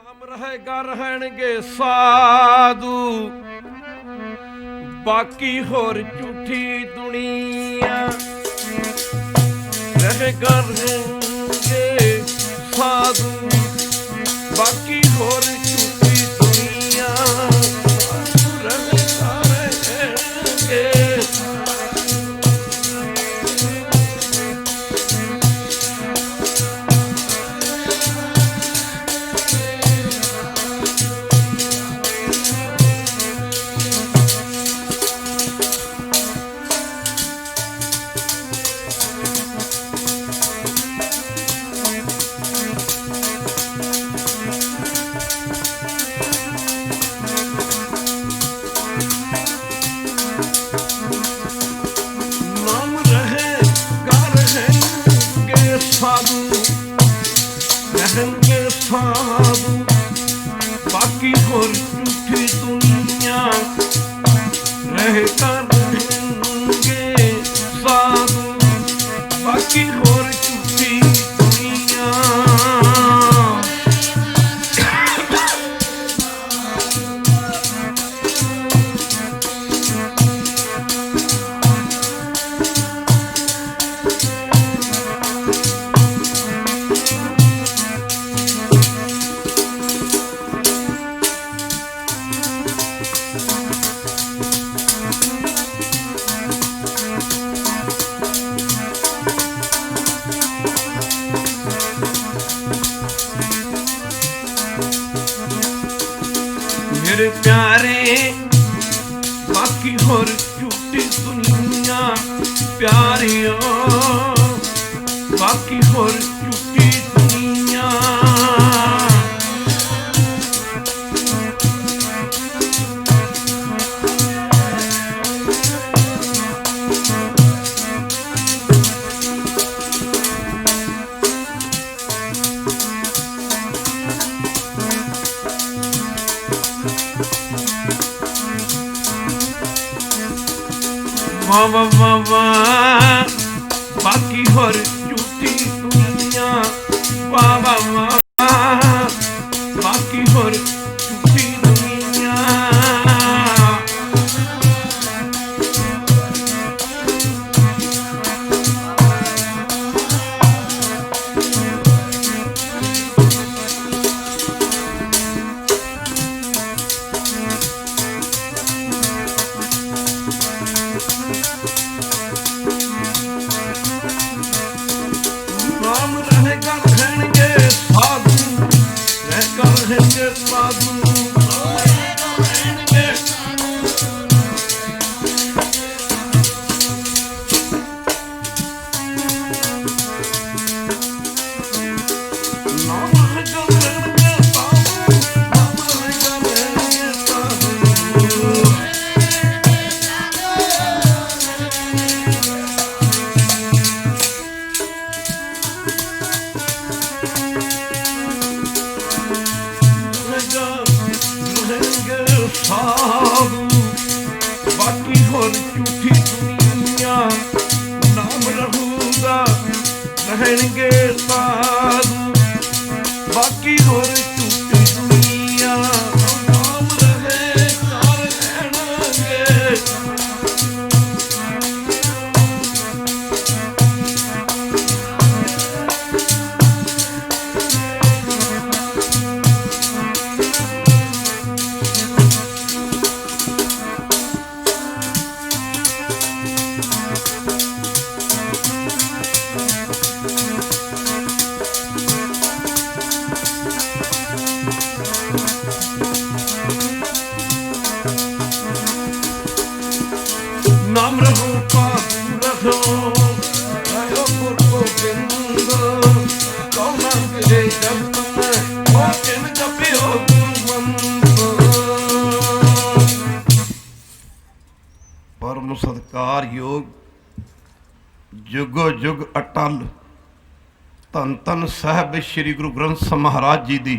ਨਾਮ ਰਹੇਗਾ ਰਹਿਣਗੇ ਸਾਧੂ, ਬਾਕੀ ਹੋਰ ਝੂਠੀ ਦੁਨੀਆ। ਰਹੇਗਾ ਰਹਿਣਗੇ ਸਾਧੂ, ਬਾਕੀ ਹੋਰ ਝੂਠੀ ਦੁਨੀਆ। ਰਹੇਗਾ ਰਹਿਣਗੇ साधु, रहेंगे साधु, बाकी और झूठी दुनिया। रहेगा रहेंगे साधु, बाकी और झूठी दुनिया। मेरे प्यारे बाकी और झूठी दुनिया, प्यारियों बाकी और झूठी दुनिया। वाह वाह वाह वाह, बाकी और झूठी दुनिया। वाह वाह वाह, बाकी और झूठी दुनिया। नाम रहेगा रहेंगे साधु, रहेगा रहेंगे साधु, रहेगा रहेंगे नाम रहेगा रहेंगे साधु, नाम रहेगा रहेंगे साधु। साधु, बाकी और झूठी दुनिया। नाम रहूगा रहेंगे साधु, बाकी और झूठी दुनिया। नाम रहेगा रहेंगे नाम रहो पादू रखो, रहो गुरु गोबिंद। कौ नाम के जब तुम ओ किन जपियो गुरुवंद। परम सत्कार योग जुगो जुग अटल धन धन साहिब श्री गुरु ग्रंथ ਸਾਹਿਬ महाराज जी दी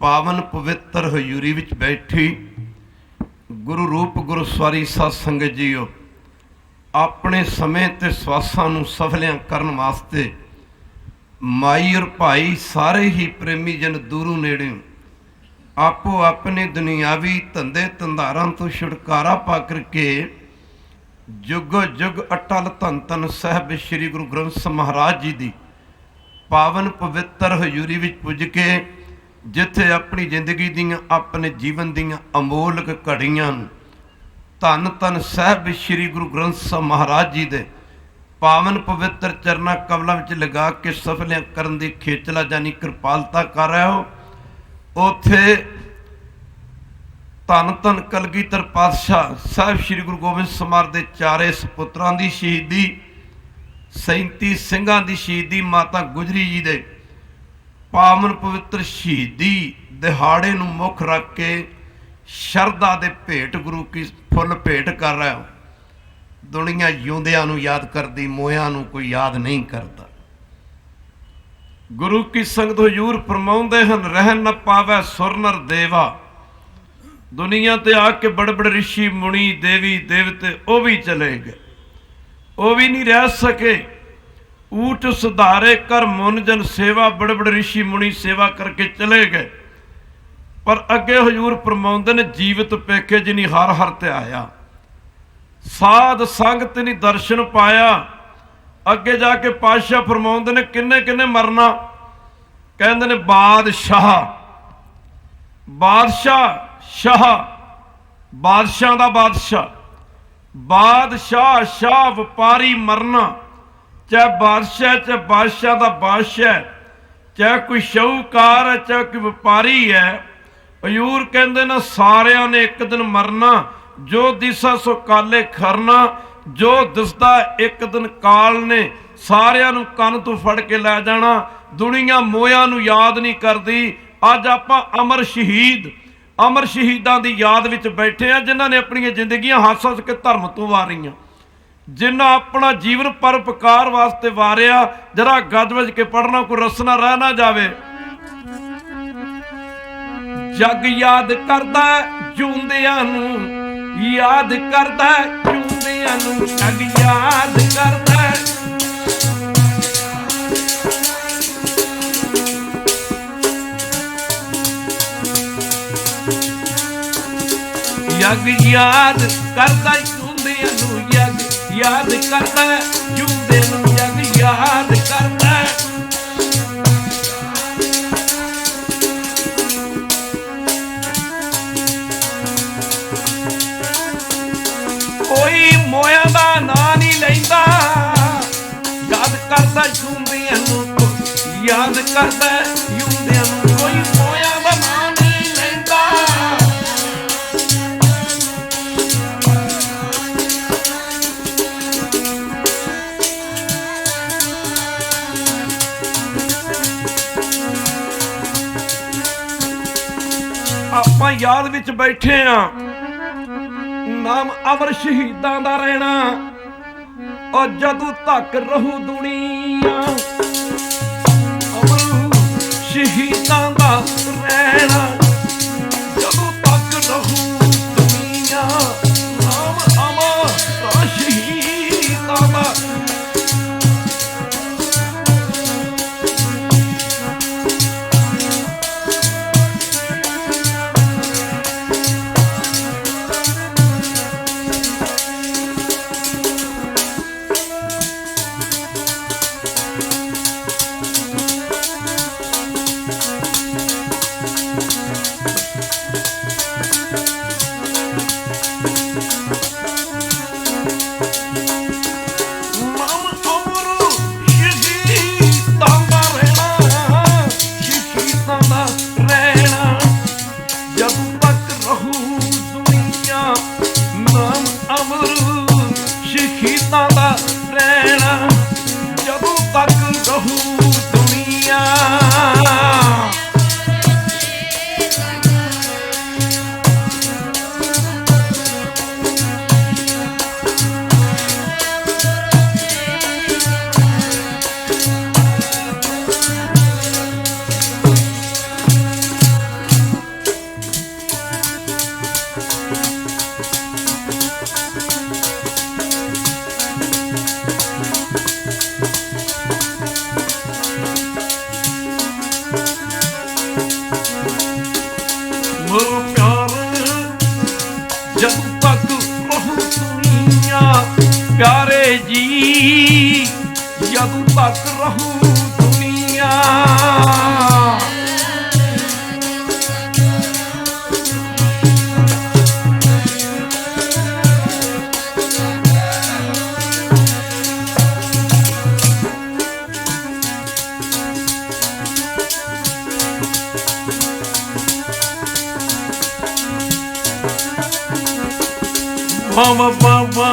पावन पवित्र हजूरी विच बैठी गुरु रूप गुरु सवारी साध संगत जीओ। अपने समय ते सवासां नूं सफलियां करन वास्ते माई और भाई सारे ही प्रेमी जन दूरों नेड़े आपो अपने दुनियावी धंधे धंधारां तो छुटकारा पा करके जुग जुग अटल धन धन साहब श्री गुरु ग्रंथ ਸਾਹਿਬ महाराज जी की पावन पवित्र हजूरी विच पुज के जिथे अपनी जिंदगी दियां अपने जीवन दियां अमोलक घड़ियां धन धन साहब श्री गुरु ग्रंथ ਸਾਹਿਬ महाराज जी दे पावन पवित्र चरना कमलों में लगा के सफलियां करन दी खेचला जानी कृपालता कर रहे हो। उथे धन धन कलगीधर पातशाह साहब श्री गुरु गोबिंद ਸਿੰਘ महाराज दे चारे सपुत्रां दी शहीदी 37 ਸਿੰਘਾਂ ਦੀ शहीदी माता गुजरी जी दे पावन पवित्र शहीदी दिहाड़े नूं मुख रख के शरदा दे भेट गुरु की फुल भेट कर रहा हो। दुनिया जिउंदियां नूं याद करदी, मोयां नूं कोई याद नहीं करता। गुरु की संगत हजूर फरमाउंदे हन रहन न पावै सुर नर देवा। दुनिया ते आके बड़े बड़े ऋषि मुनि देवी देवते वो भी चले गए, वो भी नहीं रह सके। ऊट सुधारे कर मुन जन सेवा, बड़े बड़े ऋषि मुनि सेवा करके चले गए। पर अगे हजूर फरमाउंदे ने जीवित पेखे जिनी हर हर ते आया, साध संगत ने दर्शन पाया। अगे जाके पातशाह फरमाउंदे ने किन्ने किन्ने मरना, कहंदे ने बादशाह, बादशाह शाह, बादशाह दा बादशाह, बादशाह शाह व्यापारी मरना। चाहे बादशाह चाहे बादशाह दा बादशाह, चाहे कोई शाहूकार है चाहे कोई व्यापारी है। हजूर कहंदे ना सारियां ने एक दिन मरना। जो दिसा सो काले खरना, जो दिसदा एक दिन काल ने सारियां नूं कन तो फड़ के लै जाना। दुनिया मोयां नूं याद नहीं करदी। अज आपां अमर शहीद, अमर शहीदां दी याद विच बैठे हैं, जिन्हां ने अपनी जिंदगियां हस हस के धर्म तो वारियां, जिन्हां अपना जीवन परोपकार वास्ते वारिया। जरा गज वज के पढ़ना, कोई रसना रह ना जावे। जग याद करदा जूंदियां नूं, याद करदा जूंदियां नूं, जग याद करदा। जग याद करदा जूंदियां नूं, जग याद करदा जूंदियां नूं, जग याद करदा। कोई मोया दा नां नहीं लैंदा, याद करदा जूंदियां नूं, याद करदा जूंदियां नूं। कोई मोया दा नां नहीं लैंदा, आपां याद विच बैठे हां। नाम अमर शहीदां दा रहना, और जदों तक रहू दुनिया अमर शहीदां दा रहना, जदों तक रहू दुनिया नाम अमर शहीदां दा। गुरु प्यार जब तक रहू दुनिया प्यारे जी, जब तक रहू दुनिया। बाबा बाबा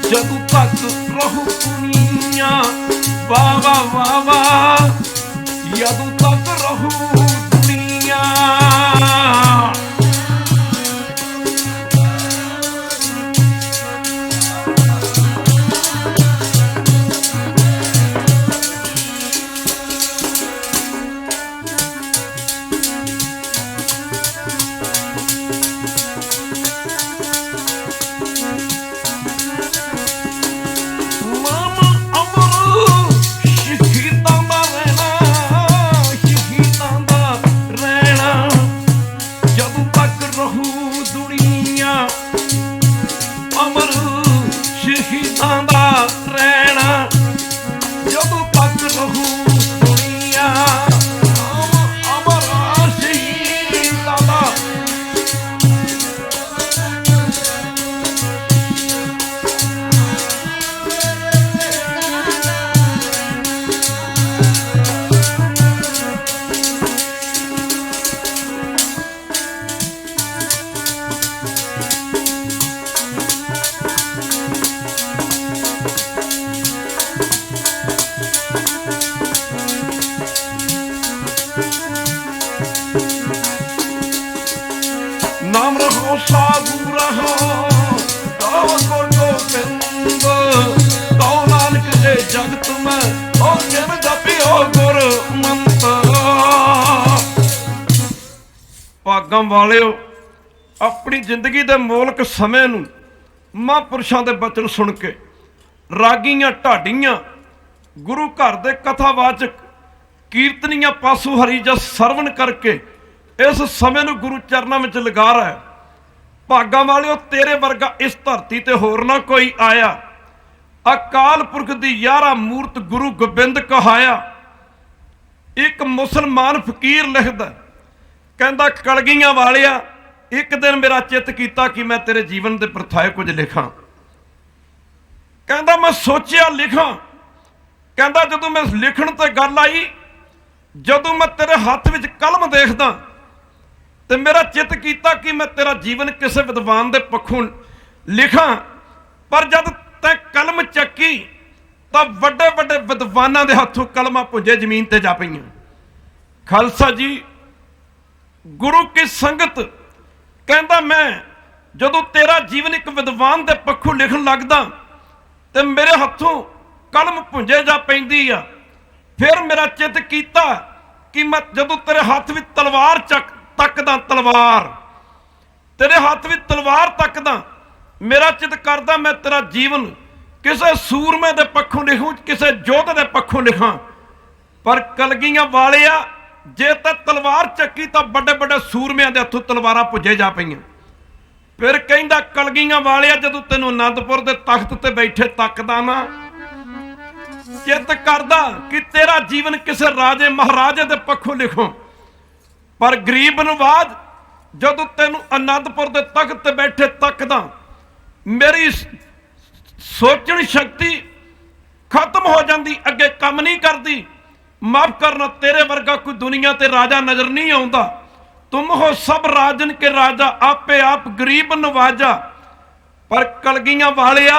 जब तक रहू दुनिया, बाबा बाबा जब तक रहू दुनिया। नाम रहो साधु रहो तो गोबिंद, तो नानक दे जगत में ओ जिन जपियो गुर मंत्र। भागां वालिओ, अपनी जिंदगी दे मोलक समय नूं महापुरुषां दे बचन सुन के रागीਆਂ ਢਾਡੀਆਂ गुरु घर दे कथावाचक कीर्तनियां पासों हरि जस सरवण करके इस समय नूं गुरु चरणों में लगा रहा है। भागां वालिओ, तेरे वर्गा इस धरती ते होर ना कोई आया। अकाल पुरख दी यारा मूर्त गुरु गोबिंद कहाया। एक मुसलमान फकीर लिखदा, कहंदा कलगियां वालिया, एक दिन मेरा चित कीता कि मैं तेरे जीवन दे प्रथाए कुछ लिखां। कहंदा मैं सोचिया लिखां। कहंदा जदों मैं लिखण ते गल आई, जदों मैं तेरे हत्थ विच कलम देखदा ते मेरा चित कीता कि मैं तेरा जीवन किसी विद्वान दे पक्षों लिखा। पर जब तैं कलम चक्की तो वड्डे वड्डे विद्वानां दे हत्थों कलमां पुंजे जमीन ते जा पईयां। खालसा जी, गुरु की संगत कहंदा मैं जदों तेरा जीवन एक विद्वान दे पक्षों लिखण लगदा ते मेरे हत्थों कलम पुंजे जा पैंदी आ। फिर मेरा चित कीता कि मैं जदों तेरे हत्थ विच तलवार तकदा, तलवार तेरे हाथ में तलवार तकदा, मेरा चित करदा मैं तेरा जीवन किसी सूरमे दे पक्षों लिखूं, किसी योद्धा दे पक्षों लिखां। पर कलगियां वालिया, जे तो तलवार चक्की तो बड़े बड़े सूरमियां दे हत्थों तलवारां पुजे जा पईयां। फिर कहंदा कलगियां वालिया, जदों तैनूं आनंदपुर दे तख्त ते बैठे तकदा ना, चित करदा कि तेरा जीवन किसी राजे महाराजे दे पक्षों लिखूं। पर गरीब नवाज, जदों तैनूं आनंदपुर दे तख्त ते बैठे तकदा, मेरी सोचण शक्ति खत्म हो जाती, अगे काम नहीं करती। माफ करना, तेरे वर्गा कोई दुनिया ते राजा नजर नहीं आउंदा। तुम हो सब राजन के राजा, आपे आप गरीब नवाजा। पर कलगियां वालिया,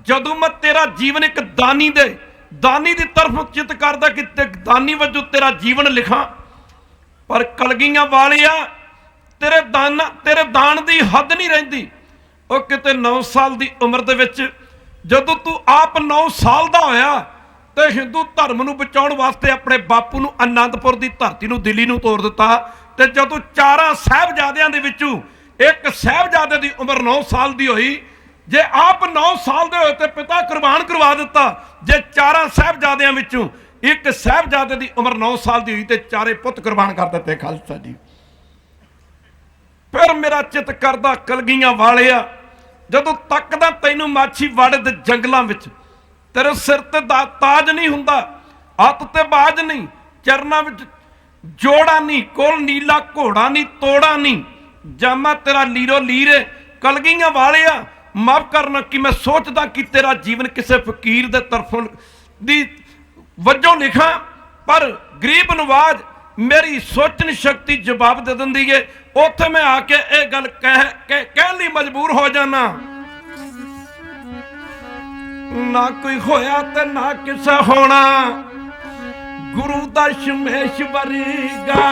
जदों मैं तेरा जीवन एक दानी दी तरफ चित करदा कि दानी वजों तेरा जीवन लिखा। पर कलगियां वालिया, तेरे दान की हद नहीं रहिंदी। वो किते 9 साल की उम्र दे विच जदों तू आप 9 साल का होया तो हिंदू धर्म नूं बचाउण वास्ते अपने बापू नूं आनंदपुर की धरती नूं दिल्ली नूं तोड़ दिता। ते जदों 4 साहिबजादियां दे विचों एक साहिबजादे की उम्र 9 साल की हुई, जे आप 9 साल के होए तो पिता कुर्बान करवा दिता। जे 4 साहिबजादियां विचों एक साहिबजादे की उम्र 9 साल की हुई तो 4 पुत कुर्बान कर दिते। खालसा जी, फिर मेरा चित करदा कलगियां वालिया, जदों तकदा तैनूं माछी वड़ दे जंगलां विच, तेरे सिर ते ताज नहीं हुंदा, हत्थ ते बाज नहीं, चरनां विच जोड़ा नहीं, कोल नीला घोड़ा नहीं, तोड़ा नहीं, जामा तेरा लीरो लीरे। कलगियां वालिया माफ करना कि मैं सोचदा कि तेरा जीवन किसी फकीर दे तरफों दी वजों लिखा, पर गरीब नवाज मेरी सोचन शक्ति जवाब दे दिंदी है। उत्थे मैं आके ये गल कहन लई मजबूर हो जाना, ना कोई होया ते ना किसे होना, गुरु दा शमेश वरगा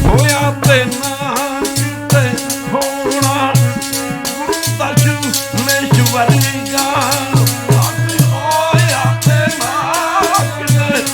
होया ते ना किते होना, गुरु दा शमेश वरगा होया ते ना किते।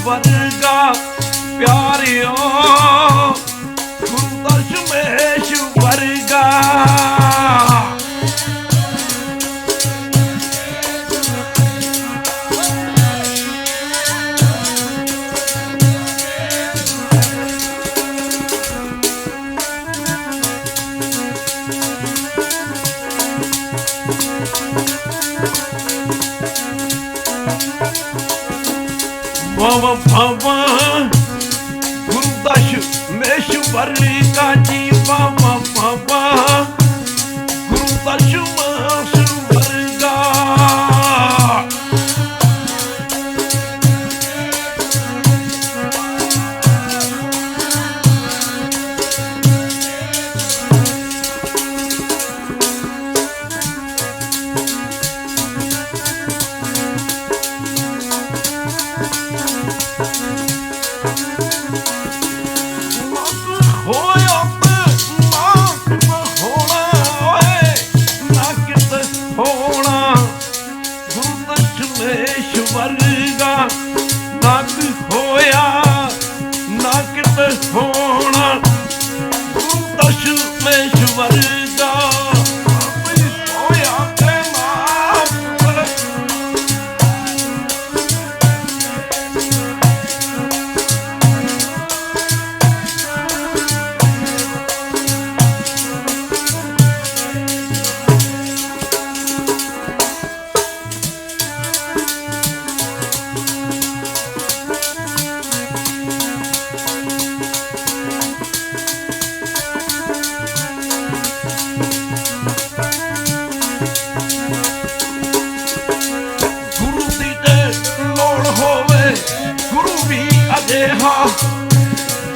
वर्गा प्यारियो गुरु दा शमेश वर्गा, बाबा बाबा गुरु दा शमेश वर्गा जी, बाबा बाबा गुरु दा शमेश वर्गा। वर्गा नाक होया ना कित होना, गुरु दा शमेश वर्गा होया ते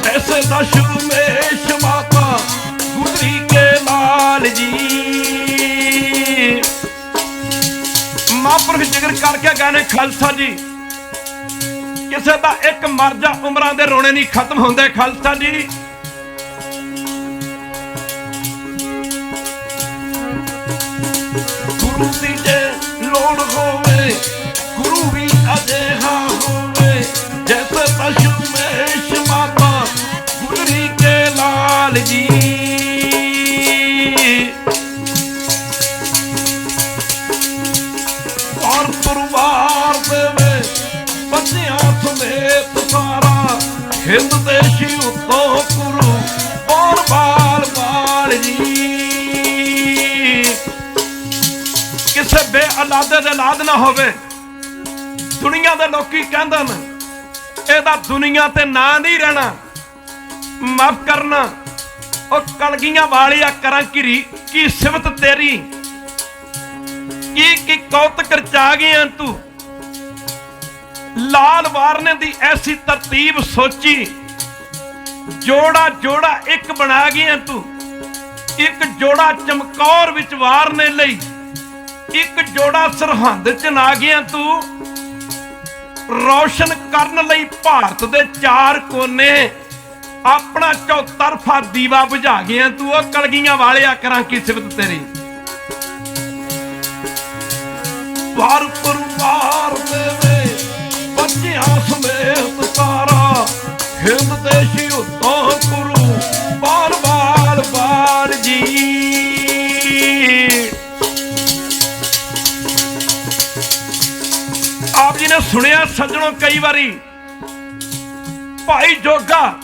जैसे दशमेश माता गुजरी के लाल जी। महापुरख जिक्र करके गए ने खालसा जी, किसे दा एक मर जा उमरां दे रोने नहीं खत्म होंदे। खालसा जी गुरु दी जे लोड़ होवे, गुरु भी अजेहा होवे, जैसे दशमेश माता गुजरी के लाल जी। ਸਮੇਤ ਸਾਰਾ ਹਿੰਦ ਦੇਸ਼ੀ ਉੱਤੋਂ ਗੁਰੂ ਬੋਲ ਬਾਲ ਬਾਲ ਜੀ। ਕਿਸੇ ਬੇਔਲਾਦੇ ਦੇ ਔਲਾਦ ਨਾ ਹੋਵੇ। ਦੁਨੀਆ ਦੇ ਲੋਕੀ ਕਹਿੰਦੇ ਨੇ ਇਹਦਾ ਦੁਨੀਆ ਤੇ ਨਾਂ ਨਹੀਂ ਰਹਿਣਾ। ਮਾਫ ਕਰਨਾ ਉਹ ਕਲਗੀਆਂ ਵਾਲਿਆ ਕਰਾਂ ਕੀ ਸਿਫਤ ਤੇਰੀ, ਕੀ ਕੌਤਕ ਰਚਾ ਗਿਆ ਤੂੰ। ਲਾਲ ਵਾਰਨੇ ਦੀ ਐਸੀ ਤਰਤੀਬ ਸੋਚੀ, ਜੋੜਾ ਜੋੜਾ ਇੱਕ ਬਣਾ ਗਿਆ ਤੂੰ। ਇੱਕ ਜੋੜਾ ਚਮਕੌਰ ਵਿੱਚ ਵਾਰਨੇ ਲਈ, ਇੱਕ ਜੋੜਾ ਸਰਹੰਦ ਚ ਨਾ ਗਿਆ ਤੂੰ। ਰੌਸ਼ਨ ਕਰਨ ਲਈ ਭਾਰਤ ਦੇ ਚਾਰ ਕੋਨੇ ਆਪਣਾ ਚੌਤਰਫਾ ਦੀਵਾ ਬੁਝਾ ਗਿਆ ਤੂੰ। ਉਹ ਕਲਗੀਆਂ ਵਾਲਿਆ ਕਰਾਂ ਕੀ ਸਿਫਤ ਤੇਰੀ। ਵਾਰ ਪਰਵਾਰ ਦੇਵੇ ਬੱਚਿਆਂ ਸਮੇਤ ਸਾਰਾ ਹਿੰਦ ਦੇਸ਼ੀ ਉੱਤੋਂ ਗੁਰੂ ਬਾਲ ਬਾਲ ਬਾਲ ਜੀ। ਆਪ ਜੀ ਨੇ ਸੁਣਿਆ ਸੱਜਣੋ ਕਈ ਵਾਰੀ ਭਾਈ ਜੋਗਾ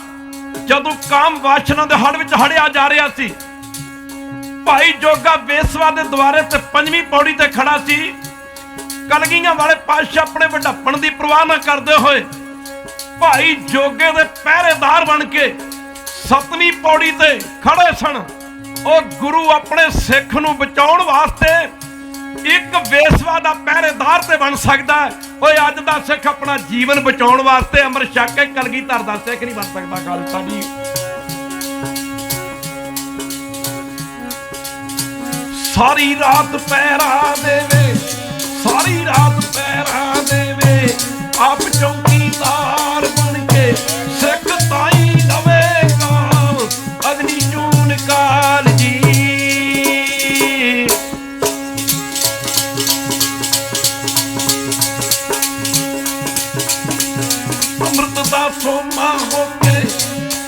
ਜਦੋਂ ਕਾਮ ਵਾਸ਼ਨਾ ਦੇ ਹੜ ਵਿੱਚ ਹੜਿਆ ਜਾ ਰਿਹਾ ਸੀ, ਭਾਈ ਜੋਗਾ ਬੇਸਵਾ ਦੇ ਦੁਆਰੇ ਤੇ 5ਵੀਂ ਪੌੜੀ ਤੇ ਖੜਾ ਸੀ। ਕਲਗੀਆਂ ਵਾਲੇ ਪਾਤਸ਼ਾਹ ਆਪਣੇ ਵੱਡਾਪਣ ਦੀ ਪਰਵਾਹ ਨਾ ਕਰਦੇ ਹੋਏ ਭਾਈ ਜੋਗੇ ਦੇ ਪਹਿਰੇਦਾਰ ਬਣ ਕੇ 7ਵੀਂ ਪੌੜੀ ਤੇ ਖੜੇ ਸਨ। ਉਹ ਗੁਰੂ ਆਪਣੇ ਸਿੱਖ ਨੂੰ ਬਚਾਉਣ ਵਾਸਤੇ ਇੱਕ ਬੇਸਵਾ ਦਾ ਪਹਿਰੇਦਾਰ ਤੇ ਬਣ ਸਕਦਾ ਹੈ। ਓਏ ਅੱਜ ਦਾ ਸਿੱਖ ਆਪਣਾ ਜੀਵਨ ਬਚਾਉਣ ਵਾਸਤੇ ਅੰਮ੍ਰਿਤ ਛਕ ਕੇ ਕਲਗੀਧਰ ਦਾ ਸਿੱਖ ਨਹੀਂ ਬਣ ਸਕਦਾ। ਖਾਲਸਾ ਜੀ ਸਾਰੀ ਰਾਤ ਪਹਿਰਾ ਦੇਵੇ, ਸਾਰੀ ਰਾਤ ਪਹਿਰਾ ਦੇਵੇ ਆਪ ਚੌਕੀਦਾਰ ਬਣ ਕੇ ਸਿੱਖ ਤਾਈ ਲਵੇ ਕਾਮ ਅਗਨੀ ਜੂਨ ਕਾਲ ਜੀ। ਅੰਮ੍ਰਿਤ ਦਾ ਸੋਮਾ ਹੋ ਕੇ,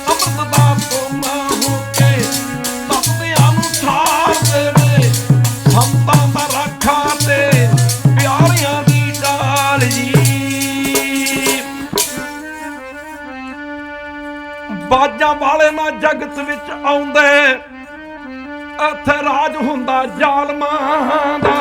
ਅੰਮ੍ਰਿਤ ਦਾ ਸੋਮਾ ਹੋ ਕੇ ਤਪਦਿਆਂ ਨੂੰ ਠਾਰ ਦੇਵੇ ਸੰਤਾਂ ਦਾ ਰਾਖਾ ਤੇ ਪਿਆਰਿਆਂ ਦੀ ਡਾਲ ਜੀ। ਬਾਜਾਂ ਵਾਲੇ ਨਾ ਜਗਤ ਵਿੱਚ ਆਉਂਦੇ, ਇੱਥੇ ਰਾਜ ਹੁੰਦਾ ਜ਼ਾਲਮਾਂ ਦਾ।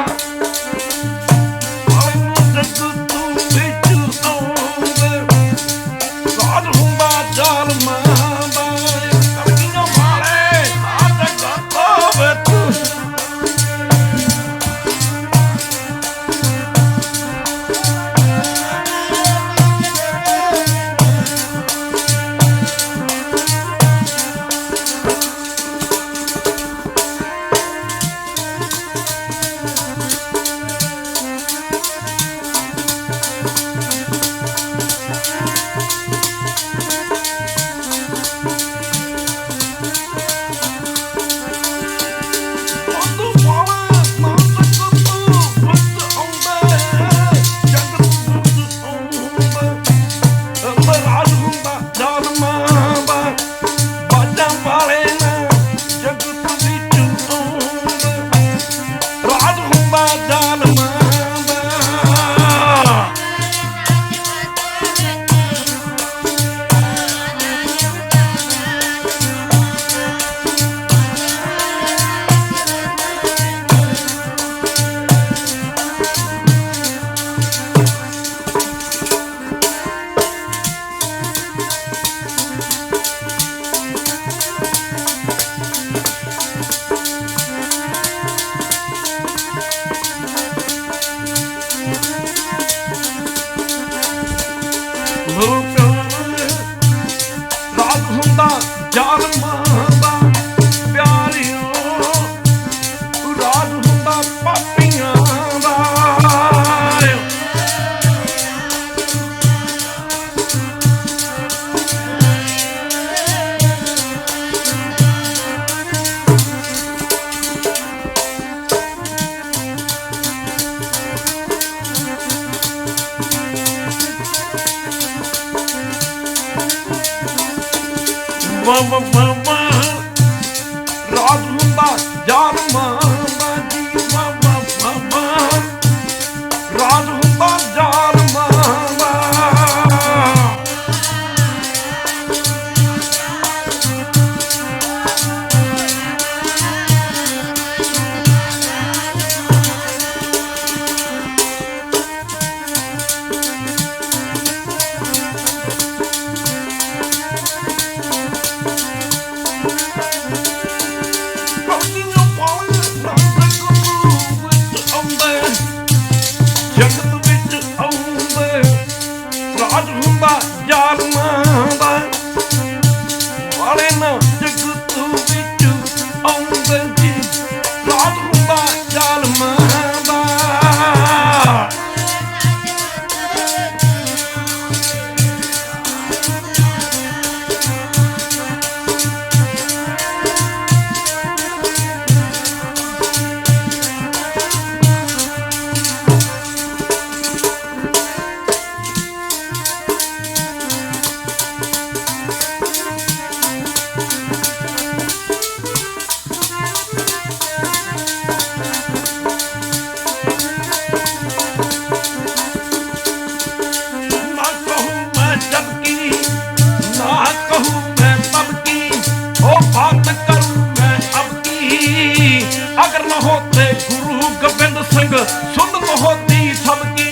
न होते गुरु गोबिंद सिंह सुन होती सबकी।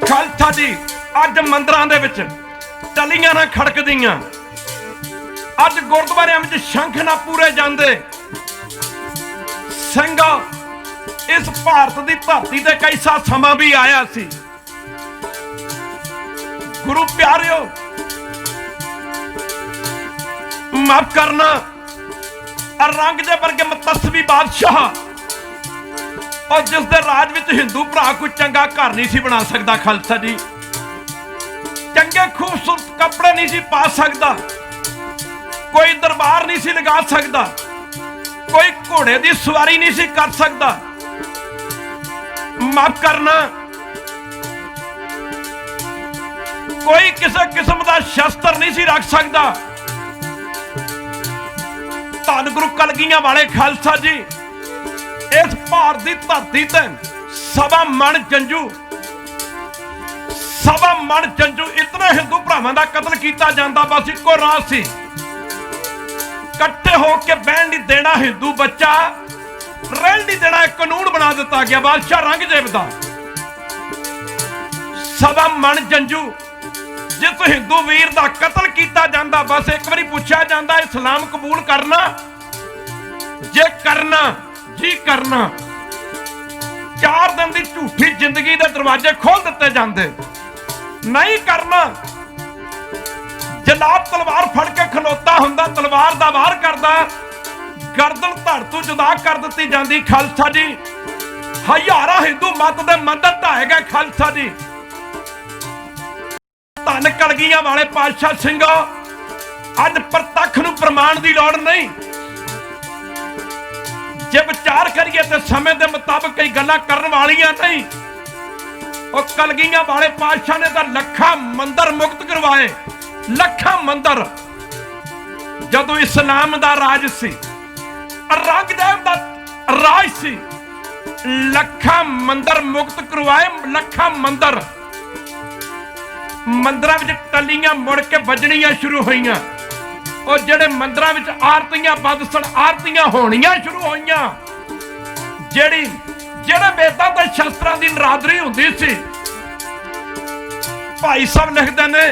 खालसा जी अज मंदिरां दे विच टलियां ना खड़कदियां, अज गुरुद्वारियां विच शंख ना पूरे जांदे। ਸਿੰਘ इस भारत की धरती ते कैसा समा भी आया सी। गुरु प्यारिओ माफ करना, औरंगजेब वर्गे मतस्वी बादशाह और जिस दे राज विच हिंदू भरा कोई चंगा घर नहीं सी बना सकता। खालसा जी चंगे खूबसूरत कपड़े नहीं सी पा सकता, कोई दरबार नहीं सी लगा सकता, कोई घोड़े की सवारी नहीं सी कर सकता। माफ करना, कोई किसी किस्म का शस्त्र नहीं सी रख सकता। धन गुरु कलगियां वाले खालसा जी इस भारत की धरती ते सवा मन जंजू इतने हिंदू भरावां दा कतल किया जाता। बस इको राह सी, इकट्ठे होके बहन नहीं देना हिंदू बच्चा, रहन नहीं देना। एक कानून बना दिता गया बादशाह औरंगजेब दा। सवा मन जंजू जिस हिंदू वीर दा कतल किया जाता, बस एक बारी पूछा जाता इस्लाम कबूल करना, जे करना जी करना। 4 दिन की झूठी जिंदगी के दरवाजे खोल दिते जाते। नहीं करना, जलाब तलवार फड़ के खलोता हुंदा, तलवार दा वार करदा, गर्दन धड़ तो जुदा कर दी जाती। खालसा जी हजारां हिंदू मत दे मंदिर ढाए गए। खालसा जी धन कलगियां वाले पातशाह सिंह अज प्रतख नूं प्रमाण की लौड़ नहीं। जे विचार करिए तो समय के मुताबिक कई गल्लां करन वालियां नहीं। और कलगियां वाले पातशाह ने तो लखा मंदिर मुक्त करवाए, लखा मंदिर। जदों इस्लाम दा राज सी, औरंगजेब दा राज सी, लखा मंदिर मुक्त करवाए, लखा मंदिर। मंदिरां विच टलियां मुड़ के बजणियां शुरू होईयां, और जेड़े मंदिरां विच आरतियां बदसन आरतियां होणियां शुरू होईयां। जेड़े वेदां ते शस्त्रां दी नरादरी हुंदी सी, भाई साहब लिखदे ने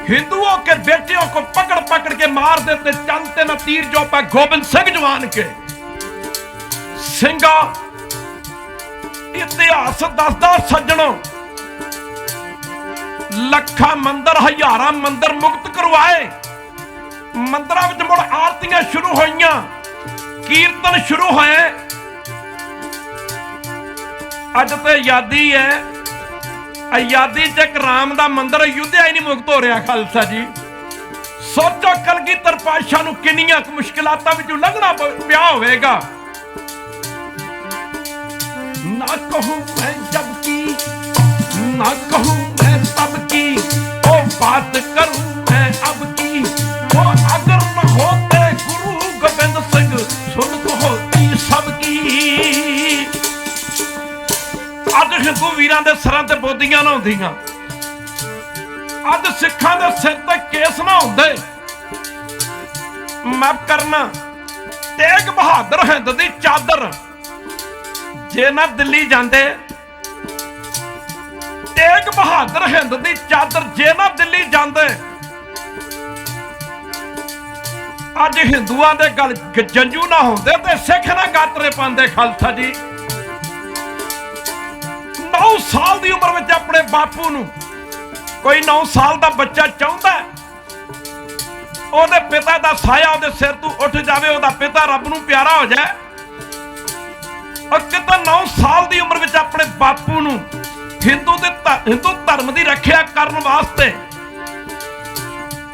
हिंदुओं के बेटियों को पकड़ पकड़ के मार देते, चलते न तीर जो पा गोबिंद सिंह जवान के। सिंगा इतिहास दसदा सज्जनों, लखा मंदिर हजारां मंदिर मुक्त करवाए। मंदिरां विच मुड़ आरतियां शुरू होईयां, कीर्तन शुरू होए। अज तो आजादी है, आजादी च एक राम दा मंदिर अयोध्या ही नहीं मुक्त हो रहा। खालसा जी सोचो कलगीधर पातशाह नूं किन्नियां मुश्किलातां विचों लंघना पिया होवेगा। ना कहूं मैं जब की, ना कहूं मैं तब की, ओ बात करूं मैं अब की। ओ अगर न होते गुरु गोबिंद सिंह सुन तो होती सबकी। अज हिंदू वीरां दे सिरां ते बोदियां ना होंदियां, अज सिखां दे सिर ते केस ना होंदे। माफ करना, तेग बहादुर हिंद दी चादर जे ना दिल्ली जांदे, तेग बहादुर हिंद दी चादर जे ना दिल्ली जांदे, अज हिंदुआं दे गल जंजू ना होंदे ते सिख ना गातरे पांदे। खालसा जी 9 साल की उम्र में अपने बापू नूं, कोई 9 साल का बच्चा चाहता ओहदे पिता का साया ओहदे सिर तो उठ जाए, ओहदा पिता रब नूं प्यारा हो जाए। और कितना 9 साल की उम्र में अपने बापू नूं हिंदू धर्म की रखिया करने वास्ते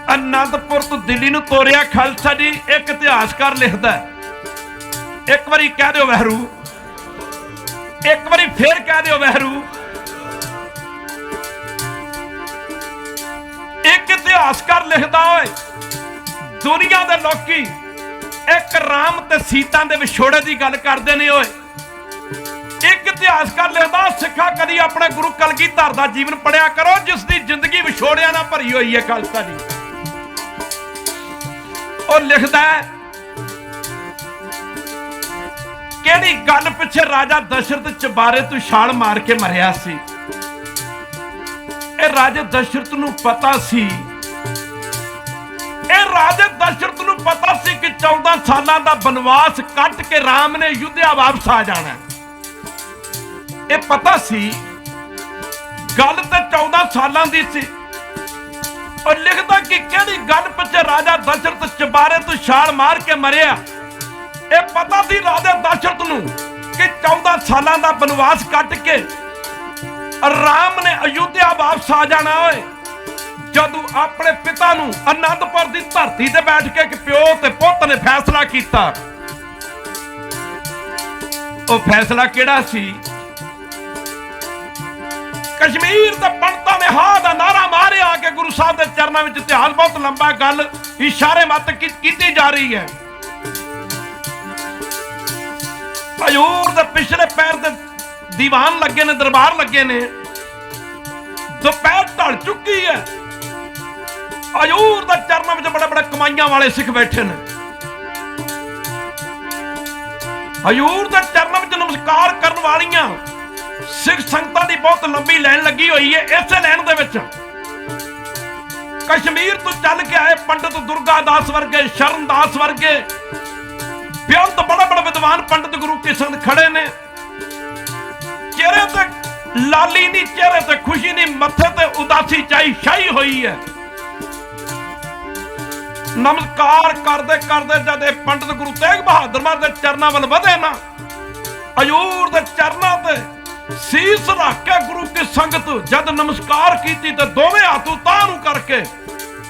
आनंदपुर तो दिल्ली नूं तोरिया। खालसा जी एक इतिहासकार लिखदा, एक बारी कह दो वहरू, एक बारी फिर कह दो वहरू। एक इतिहासकार लिखदा होए, दुनिया दे लोकी एक राम ते सीता दे विछोड़े की गल करते ने होए। एक इतिहासकार लिखदा, सिखा कदी अपने गुरु कलगीधर दा जीवन पढ़िया करो जिसकी जिंदगी विछोड़िया ना भरी हुई है। खालसा जी और लिखदा ਕਿਹੜੀ ਗੱਲ ਪਿੱਛੇ ਰਾਜਾ ਦਸ਼ਰਥ ਚਬਾਰੇ ਤੋਂ ਛਾਲ ਮਾਰ ਕੇ ਮਰਿਆ ਸੀ। ਇਹ ਰਾਜੇ ਦਸ਼ਰਥ ਨੂੰ ਪਤਾ ਸੀ, ਇਹ ਰਾਜੇ ਦਸ਼ਰਥ ਨੂੰ ਪਤਾ ਸੀ ਕਿ 14 ਸਾਲਾਂ ਦਾ ਬਨਵਾਸ ਕੱਟ ਕੇ ਰਾਮ ਨੇ ਅਯੁੱਧਿਆ ਵਾਪਸ ਆ ਜਾਣਾ। ਇਹ ਪਤਾ ਸੀ, ਗੱਲ ਤੇ 14 ਸਾਲਾਂ ਦੀ ਸੀ। ਔਰ ਲਿਖਦਾ ਕਿ ਕਿਹੜੀ ਗੱਲ ਪਿੱਛੇ ਰਾਜਾ ਦਸ਼ਰਥ ਚਬਾਰੇ ਤੋਂ ਛਾਲ ਮਾਰ ਕੇ ਮਰਿਆ। ਇਹ ਪਤਾ ਸੀ ਰਾਜਾ ਦਸ਼ਰਥ ਨੂੰ ਕਿ 14 ਸਾਲਾਂ ਦਾ ਬਨਵਾਸ ਕੱਟ ਕੇ ਰਾਮ ਨੇ ਅਯੁੱਧਿਆ ਵਾਪਸ ਆ ਜਾਣਾ। ਓਏ ਜਦੋਂ ਆਪਣੇ ਪਿਤਾ ਨੂੰ ਅਨੰਦਪੁਰ ਦੀ ਧਰਤੀ ਤੇ ਬੈਠ ਕੇ ਇੱਕ ਪਿਓ ਤੇ ਪੁੱਤ ਨੇ ਫੈਸਲਾ ਕੀਤਾ, ਉਹ ਫੈਸਲਾ ਕਿਹੜਾ ਸੀ? ਕਸ਼ਮੀਰ ਦੇ ਪੰਡਤਾਂ ਨੇ ਹਾਂ ਦਾ ਨਾਰਾ ਮਾਰਿਆ ਕਿ ਗੁਰੂ ਸਾਹਿਬ ਦੇ ਚਰਨਾਂ ਵਿੱਚ ਇਤਿਹਾਸ ਬਹੁਤ ਲੰਬਾ, ਗੱਲ ਇਸ਼ਾਰੇ ਮਤ ਕੀਤੀ ਜਾ ਰਹੀ ਹੈ। ਹਜ਼ੂਰ ਦੇ ਪਿਛਲੇ ਪੈਰ ਦੇ ਦੀਵਾਨ ਲੱਗੇ ਨੇ, ਦਰਬਾਰ ਲੱਗੇ ਨੇ, ਦੁਪਹਿਰ ਢਲ ਚੁੱਕੀ ਹੈ। ਹਜ਼ੂਰ ਦੇ ਚਰਨਾਂ ਵਿੱਚ ਬੜੇ ਬੜੇ ਕਮਾਈਆਂ ਵਾਲੇ ਸਿੱਖ ਬੈਠੇ ਨੇ। ਹਜ਼ੂਰ ਦੇ ਚਰਨਾਂ ਵਿੱਚ ਨਮਸਕਾਰ ਕਰਨ ਵਾਲੀਆਂ ਸਿੱਖ ਸੰਗਤਾਂ ਦੀ ਬਹੁਤ ਲੰਬੀ ਲਾਈਨ ਲੱਗੀ ਹੋਈ ਹੈ। ਇਸੇ ਲਾਈਨ ਦੇ ਵਿੱਚ ਕਸ਼ਮੀਰ ਤੋਂ ਚੱਲ ਕੇ ਆਏ ਪੰਡਤ ਦੁਰਗਾ ਦਾਸ ਵਰਗੇ, ਸ਼ਰਨ ਦਾਸ ਵਰਗੇ ਬੇਅੰਤ ਬੜੇ ਬੜੇ ਵਿਦਵਾਨ ਪੰਡਤ ਗੁਰੂ ਕੀ ਸੰਗਤ ਖੜੇ ਨੇ। ਚਿਹਰੇ ਤੇ ਲਾਲੀ ਨਹੀਂ, ਚਿਹਰੇ ਤੇ ਖੁਸ਼ੀ ਨਹੀਂ, ਮੱਥੇ ਤੇ ਉਦਾਸੀ ਛਾਈ ਹੋਈ ਹੈ। ਨਮਸਕਾਰ ਕਰਦੇ ਕਰਦੇ ਜਦ ਇਹ ਪੰਡਤ ਗੁਰੂ ਤੇਗ ਬਹਾਦਰ ਮਹਾਰਾਜ ਦੇ ਚਰਨਾਂ ਵੱਲ ਵਧੇ ਨਾ, ਹਜ਼ੂਰ ਦੇ ਚਰਨਾਂ ਤੇ ਸੀਸ ਰੱਖ ਕੇ ਗੁਰੂ ਕੀ ਸੰਗਤ ਜਦ ਨਮਸਕਾਰ ਕੀਤੀ ਤੇ ਦੋਵੇਂ ਹੱਥ ਉਤਾਂਹ ਨੂੰ ਕਰਕੇ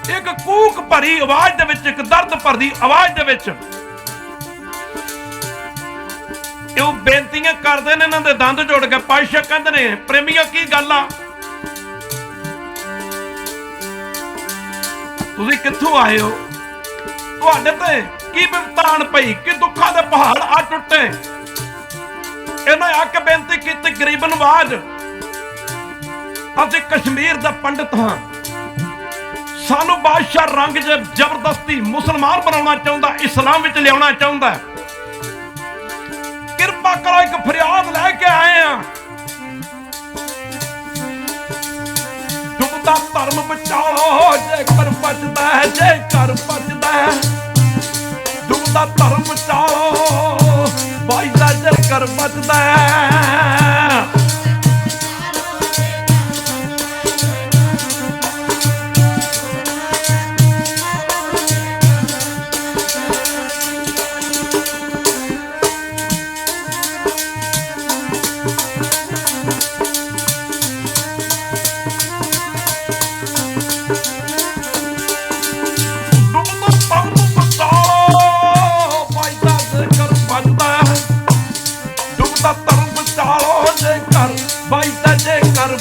ਇੱਕ ਕੂਕ ਭਰੀ ਆਵਾਜ਼ ਦੇ ਵਿੱਚ, ਇੱਕ ਦਰਦ ਭਰਦੀ ਆਵਾਜ਼ ਦੇ ਵਿੱਚ ਇਹ ਬੇਨਤੀਆਂ ਕਰਦੇ ਨੇ। ਇਹਨਾਂ ਦੇ ਦੰਦ ਜੋੜ ਕੇ ਪਾਤਸ਼ਾਹ ਕਹਿੰਦੇ ਨੇ, ਪ੍ਰੇਮੀਆਂ ਕੀ ਗੱਲ ਆ, ਤੁਸੀਂ ਕਿੱਥੋਂ ਆਏ ਹੋ? ਤੁਹਾਡੇ ਤੇ ਕੀ ਬਿਪਤਾਨ ਪਈ, ਕਿ ਦੁੱਖਾਂ ਦੇ ਪਹਾੜ ਆ ਟੁੱਟੇ? ਇਹਨਾਂ ਆ ਕੇ ਬੇਨਤੀ ਕੀਤੀ ਗਰੀਬ ਨਵਾਜ, ਅਸੀਂ ਕਸ਼ਮੀਰ ਦਾ ਪੰਡਤ ਹਾਂ, ਸਾਨੂੰ ਬਾਦਸ਼ਾਹ ਰੰਗ ਜ਼ਬਰਦਸਤੀ ਮੁਸਲਮਾਨ ਬਣਾਉਣਾ ਚਾਹੁੰਦਾ, ਇਸਲਾਮ ਵਿੱਚ ਲਿਆਉਣਾ ਚਾਹੁੰਦਾ। ਕਿਰਪਾ ਕਰੋ, ਇੱਕ ਫਰਿਆਦ ਲੈ ਕੇ ਆਏ ਆ। ਡੁੱਬਦਾ ਧਰਮ ਬਚਾਓ, ਜੇਕਰ ਬਚਦਾ ਹੈ, ਜੇਕਰ ਬਚਦਾ ਹੈ। ਡੁੱਬਦਾ ਧਰਮ ਬਚਾਓ, ਬਾਈਦਾ ਜੇਕਰ ਬਚਦਾ ਹੈ।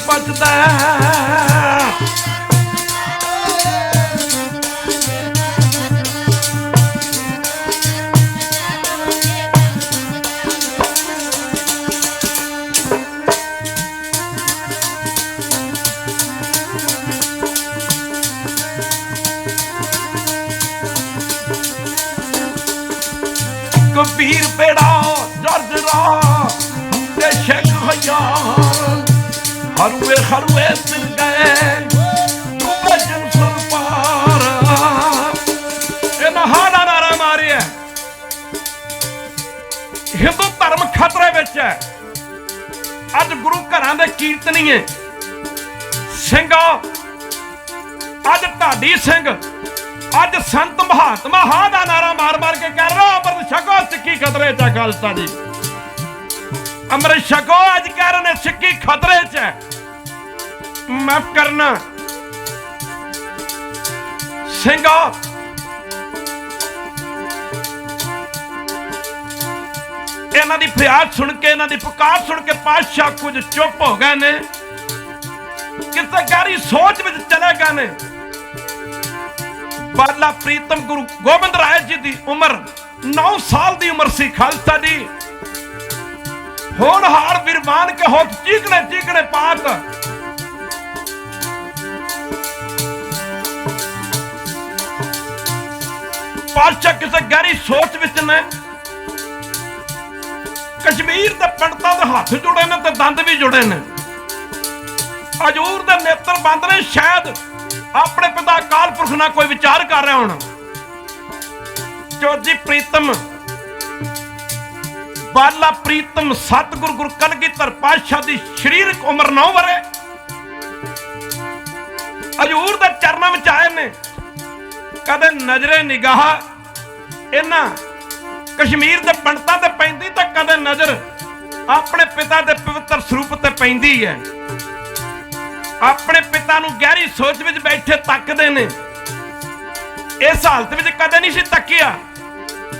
ਬਚਦਾ ਕਬੀਰ ਬੇੜਾ ਜਰਜਰਾ ਦੇ ਸ਼ੇਖ ਹਯਾਰ ਹਰੂਏ ਹਰੂਏ ਮਿਲ ਗਏ ਡੂਬੇ ਜਨਸਲ ਪਾਰ। ਇਹਨਾਂ ਹਾੜਾ ਨਾਰਾ ਮਾਰਿਆ। ਹਿੰਦੂ ਧਰਮ ਖਤਰੇ ਵਿੱਚ ਹੈ। ਅੱਜ ਗੁਰੂ ਘਰਾਂ ਦੇ ਕੀਰਤਨੀਏ ਸਿੰਘ, ਅੱਜ ਢਾਡੀ ਸਿੰਘ, ਅੱਜ ਸੰਤ ਮਹਾਤਮਾ ਹਾਂ ਦਾ ਨਾਰਾ ਮਾਰ ਮਾਰ ਕੇ ਕਹਿ ਰਹੇ ਅੰਮ੍ਰਿਤ ਛਕੋ, ਸਿੱਖੀ ਖਤਰੇ ਚ। ਖਾਲਸਾ ਜੀ ਅੰਮ੍ਰਿਤ ਛਕੋ, ਅੱਜ ਕਹਿ ਰਹੇ ਨੇ ਸਿੱਖੀ ਖਤਰੇ ਚ ਹੈ। ਮਾਫ ਕਰਨਾ ਸਿੰਘਾ, ਇਹਨਾਂ ਦੀ ਫਰਿਆਦ ਸੁਣ ਕੇ, ਇਹਨਾਂ ਦੀ ਪੁਕਾਰ ਸੁਣ ਕੇ ਪਾਤਸ਼ਾਹ ਕੁਝ ਚੁੱਪ ਹੋ ਗਏ ਨੇ, ਕਿਸੇ ਗਹਿਰੀ ਸੋਚ ਵਿੱਚ ਚਲੇ ਗਏ ਨੇ। ਬਾਲਾ ਪ੍ਰੀਤਮ ਗੁਰੂ ਗੋਬਿੰਦ ਰਾਏ ਜੀ ਦੀ ਉਮਰ 9 ਸਾਲ ਦੀ ਉਮਰ ਸੀ। ਖਾਲਸਾ ਜੀ ਹੋਣਹਾਰ ਵਿਰਮਾਨ ਕੇ ਹੋਠ ਚੀਕਣੇ ਚੀਕਣੇ ਪਾਤ। ਪਾਤਸ਼ਾਹ ਕਿਸੇ ਗਹਿਰੀ ਸੋਚ ਵਿੱਚ ਨੇ। कश्मीर के पंडितां दे हाथ जुड़े ने ते दंद भी जुड़े ने। हजूर दे नेत्र बंद ने, शायद अपने पिता अकाल पुरख नाल कोई विचार कर रहा होना। चौजी प्रीतम बाला प्रीतम सतगुरु गुरु कलगीधर पातशाह दी शरीरक उम्र 9 वरे हजूर दे चरणों में आए ने। कदे नजरे निगाह इन्हां कश्मीर दे पंडितां ते पैंदी ते कदे नजर अपने पिता दे पवित्र स्वरूप ते पैंदी है। अपने पिता नूं गहरी सोच विच बैठे तकदे ने। इस हालत विच कदे नहीं सी तकिया।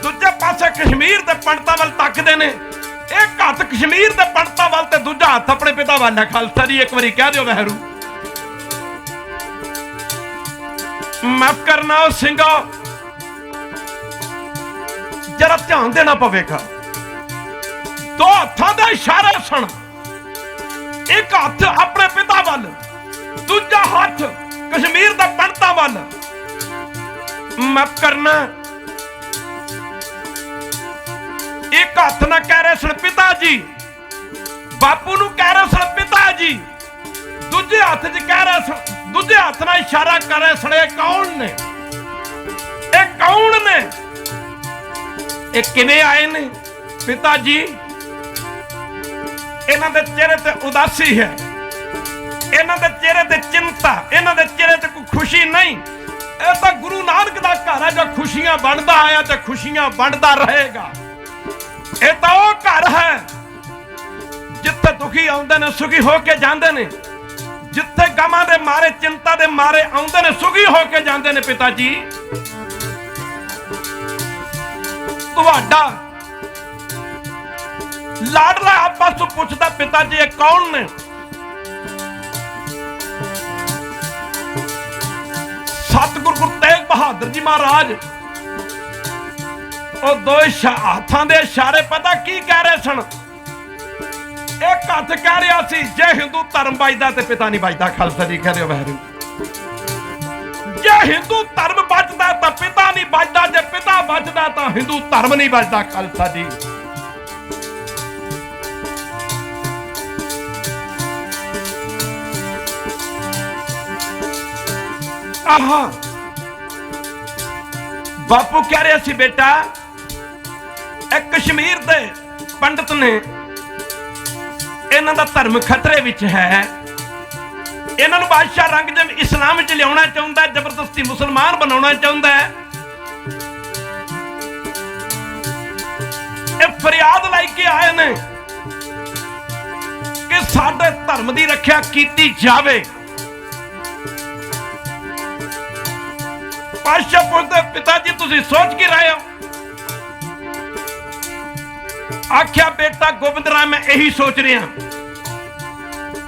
दूजे पासे कश्मीर दे पंडितां वल तकदे ने। एक हत्थ कश्मीर दे पंडितां वल ते दूजा हत्थ अपने पिता वल है। खालसा जी एक बारी कह दिओ वैरू माफ करना सिंघो, जरा ध्यान देना पवेगा। दो हत्थां दे इशारे सुन। एक हत्थ अपने पिता वल, दूजा हत्थ कश्मीर दे पंडितां वल। माफ करना, एक हत्थ ना कह रहे सन पिता जी, बापू नूं कह रहे सन पिता जी, दूजे हत्थ च कह रहे सन, दूजे हत्थ नाल इशारा कर रहे सन ये कौन ने, ये कौन ने, ये किवें आए ने पिता जी। इन्हां दे चेहरे ते उदासी है, इन्हां दे चेहरे ते चिंता, इन्हां दे चेहरे ते कोई खुशी नहीं। ये तो गुरु नानक दा घर है जो खुशियां वंडदा आया ते खुशियां वंडदा रहेगा। ये तो वो घर है जिथे दुखी आउंदे ने सुखी होके जांदे ने, जिथे गमां दे मारे चिंता दे मारे आउंदे ने सुखी होके जांदे ने। पिता जी तुहाडा लाडला आपस तो पूछदा पिता जी ये कौन ने। सतगुरु गुरु तेग बहादुर जी महाराज और दो हाथों के इशारे पता की कह रहे सन। एक हथ कह रहा सी जे हिंदू धर्म बचदा ते पिता नहीं बचदा। खालसा जी कह रहे हो वैरू, जे हिंदू धर्म बचदा तो पिता नहीं बचदा, जे पिता बचदा तो हिंदू धर्म नहीं बचदा। खालसा जी आहा बापू कह रहे सी बेटा एक कश्मीर दे पंडित ने, इन्हां दा धर्म खतरे विच है। इन्हां नूं बादशाह रंगजम इस्लाम च लियाउणा चाहुंदा है, जबरदस्ती मुसलमान बनाउणा चाहुंदा है। ये फरियाद लाई के आए ने कि साडे धर्म दी रखिया कीती जावे। पातशाह पुछदे पिताजी तुसीं सोच की रहे हो। आख्या बेटा गोबिंद राय मैं यही सोच रहा,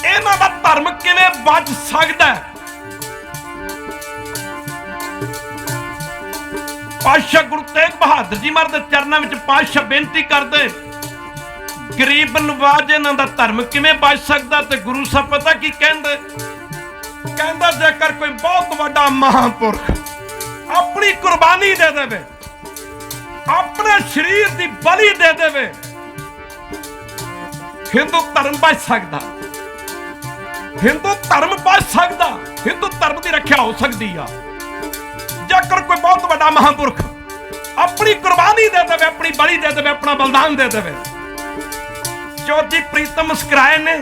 इन्हां दा धर्म किवें बच सकदा है। पातशाह गुरु तेग बहादुर जी महाराज दे चरणों में पातशाह बेनती करदे गरीब नवाज इन्हां दा धर्म किवें बच सकदा। ते गुरु साहब पता की कहंदे, कहंदा जेकर कोई बहुत वड्डा महापुरख अपनी कुर्बानी दे देवे, अपने शरीर की बलि दे देवे, हिंदू धर्म बच सकता, हिंदू धर्म बच सकता, हिंदू धर्म की रक्षा हो सकती है। जेकर कोई बहुत बड़ा महापुरख अपनी कुर्बानी दे देवे, अपनी बलि दे देवे, अपना बलिदान दे देवे। चौथी प्रीतम मुस्कुराए ने,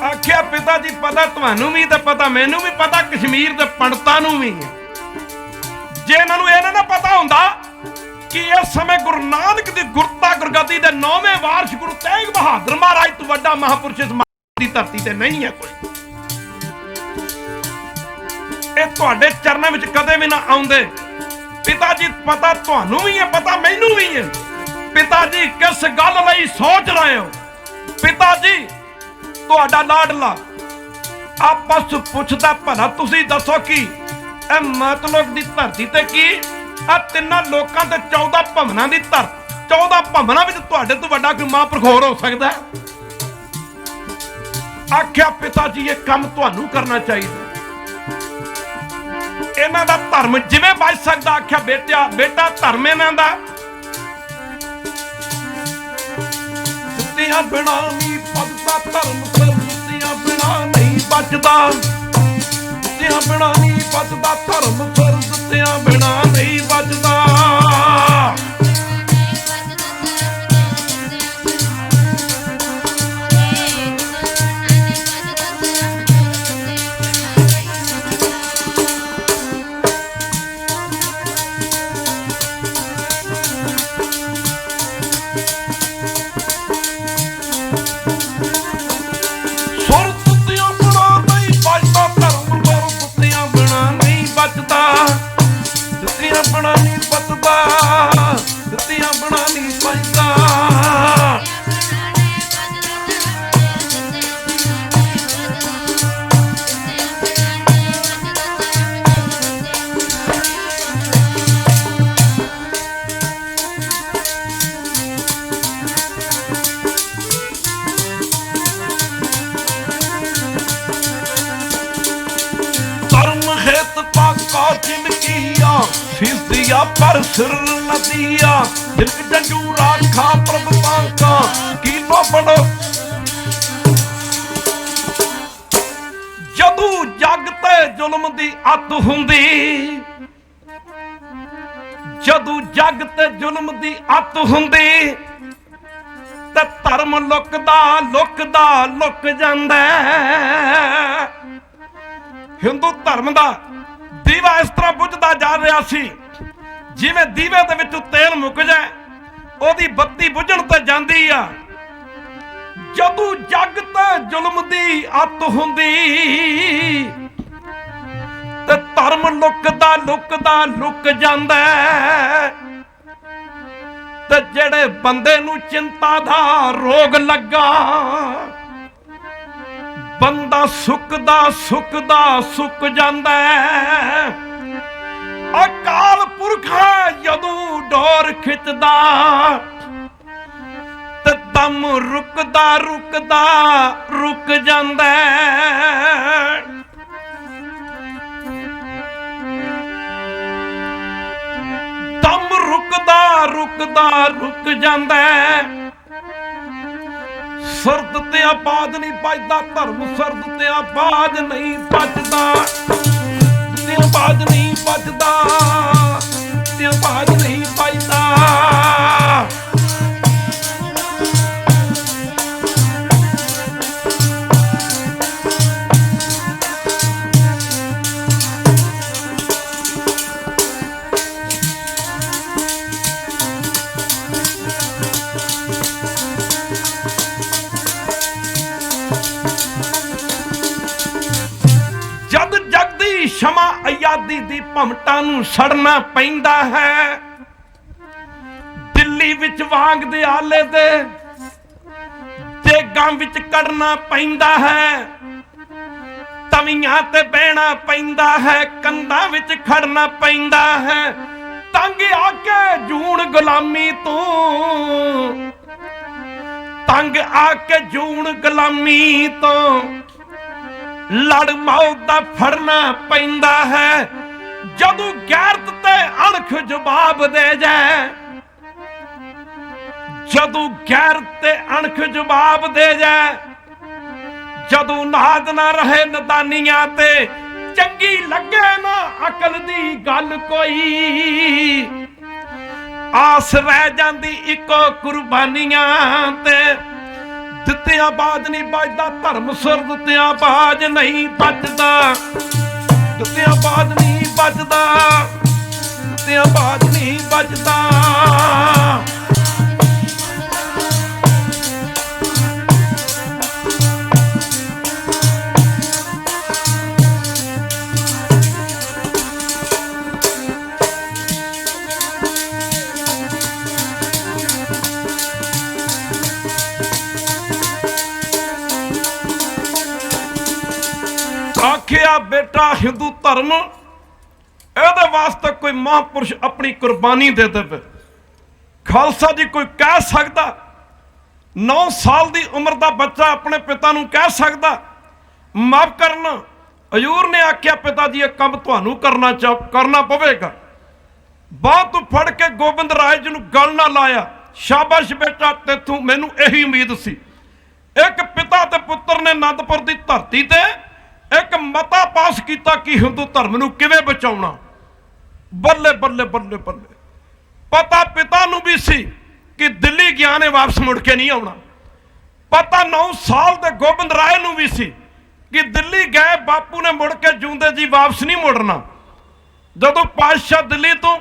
आख्या पिता जी पता तुहानू भी ते पता मैनू भी पता, कश्मीर के पंडितां नू भी है। जे इन्होंने यह ना पता होंदा कि इस समय गुरु नानक की गुरता गुरगद्दी के 9वें वारिस गुरु तेग बहादुर महाराज तो वड्डा महापुरुष इस धरती ते नहीं है कोई। ये तुहाडे चरणों में कदे भी ना आउंदे। पिता जी पता तुहानू भी है, पता मैनू भी है। पिता जी किस गल लई सोच रहे हो। पिता जी तुहाडा लाडला आपस पुछदा भला तुसीं दसो कि मतलब की धरती ते की तिना लोगों ते 14 भवनां की 14 भवनां विच तुहाडे तो वड्डा कोई महापुरख होर हो सकदा है। आख्या पिता जी ये काम तुहानू करना चाहिए, इन्हां दा धर्म जिवें बच सकदा। आख्या बेटा बेटा धर्म इन्हां दा ਦਿੱਤਿਆਂ ਬਿਨਾ ਨਹੀਂ ਬਚਦਾ ਧਰਮ ਸਿਰ ਦਿੱਤਿਆਂ ਬਿਨਾ ਨਹੀਂ ਬਚਦਾ ਦਿੱਤਿਆਂ ਬਿਨਾ ਨਹੀਂ ਬਚਦਾ ਧਰਮ ਸਿਰ ਦਿੱਤਿਆਂ ਬਿਨਾ ਨਹੀਂ ਬਚਦਾ ਦਿੱਤਿਆਂ ਬਿਨਾ ਨਹੀਂ ਬਚਦਾ ਦਿੱਤਿਆਂ ਬਿਨਾ ਨਹੀਂ ਬਚਦਾ सिद्धिया पर सिर नदिया जिनक जंजू राखा प्रभ पाका कीनो बड़ो जदू जग ते जुल्म दी अत हुंदी जदू जग ते जुल्म दी अत हुंदी ते धर्म लुकदा लुकदा लुक जांदा हिंदू धर्म दा ਦੀਵਾ ਇਸ ਤਰ੍ਹਾਂ ਬੁਝਦਾ ਜਾ ਰਿਹਾ ਸੀ ਜਿਵੇਂ ਦੀਵੇ ਦੇ ਵਿੱਚੋਂ ਤੇਲ ਮੁੱਕ ਜਾਏ ਉਹਦੀ ਬੱਤੀ ਬੁਝਣ ਤੇ ਜਾਂਦੀ ਆ ਜਦੋਂ ਜੱਗ ਤੇ ਜ਼ੁਲਮ ਦੀ ਅੱਤ ਹੁੰਦੀ ਤੇ ਧਰਮ ਲੁਕਦਾ ਲੁਕਦਾ ਲੁਕ ਜਾਂਦਾ ਤੇ ਜਿਹੜੇ ਬੰਦੇ ਨੂੰ ਚਿੰਤਾ ਦਾ ਰੋਗ ਲੱਗਾ ਬੰਦਾ ਸੁੱਕਦਾ ਸੁੱਕਦਾ ਸੁੱਕ ਜਾਂਦਾ ਅਕਾਲ ਪੁਰਖ ਜਦੋਂ ਡੋਰ ਖਿੱਚਦਾ ਤੇ ਦਮ ਰੁਕਦਾ ਰੁਕਦਾ ਰੁਕ ਜਾਂਦਾ ਦਮ ਰੁਕਦਾ ਰੁਕਦਾ ਰੁਕ ਜਾਂਦਾ ਸਰਦ ਤੇ ਆਬਾਦ ਨਹੀਂ ਬਚਦਾ ਧਰਮ ਸਰਦ ਤੇ ਆਬਾਦ ਨਹੀਂ ਬਚਦਾ ਤੇ ਆਬਾਦ ਨਹੀਂ ਬਚਦਾ ਤੇ ਆਬਾਦ ਨਹੀਂ ਬਚਦਾ क्षमा आजादी दी भमटा नूं सड़ना पैंदा है दिल्ली विच वांग दे आले दे देगां विच कड़ना पैंदा है तवियां ते बहना पैंदा है कंधां विच खड़ना पैंदा है तंग आके जून गुलामी तो तंग आके जून गुलामी तो लड़ मौत दा फड़ना पैंदा है जदू गैरत ते अणख जवाब दे जाए जदू गैरत ते अणख जवाब दे जाए जदू नाद ना रहे नदानियां ते चंगी लगे ना अकल दी गल कोई आस रह जांदी इको कुर्बानियां ते ਦਿੱਤਿਆਂ ਬਾਜ ਨਹੀਂ ਬਚਦਾ ਧਰਮ ਸਿਰ ਦਿੱਤਿਆਂ ਬਾਜ ਨਹੀਂ ਬਚਦਾ ਦਿੱਤਿਆਂ ਬਾਜ ਨਹੀਂ ਬਚਦਾ ਦਿੱਤਿਆਂ ਬਾਜ ਨਹੀਂ ਬਚਦਾ आखिया बेटा हिंदू धर्म ਇਹਦੇ ਵਾਸਤੇ कोई महापुरुष अपनी कुर्बानी दे दे खालसा जी कोई कह सकता 9 साल की उम्र का बच्चा अपने पिता नूं कह सकता माफ करना हजूर ने आख्या पिता जी यह काम तुहानूं करना पवेगा बांह तो फड़ के गोबिंद राय जी नूं गल ना लाया शाबाश बेटा, तेथों मैनू यही उम्मीद सी। एक पिता ते पुत्र ने आनंदपुर की धरती ते एक मता पास किया कि हिंदू धर्म नूं किवें बचाउणा। बल्ले बल्ले बल्ले बल्ले। पता पिता नूं भी सी कि दिल्ली गया ने वापस मुड़ के नहीं आउणा। पता 9 साल के गोबिंद राय नूं भी सी कि दिल्ली गए बापू ने मुड़ के जूंदे जी वापस नहीं मुड़ना। जदों पातशाह दिल्ली तो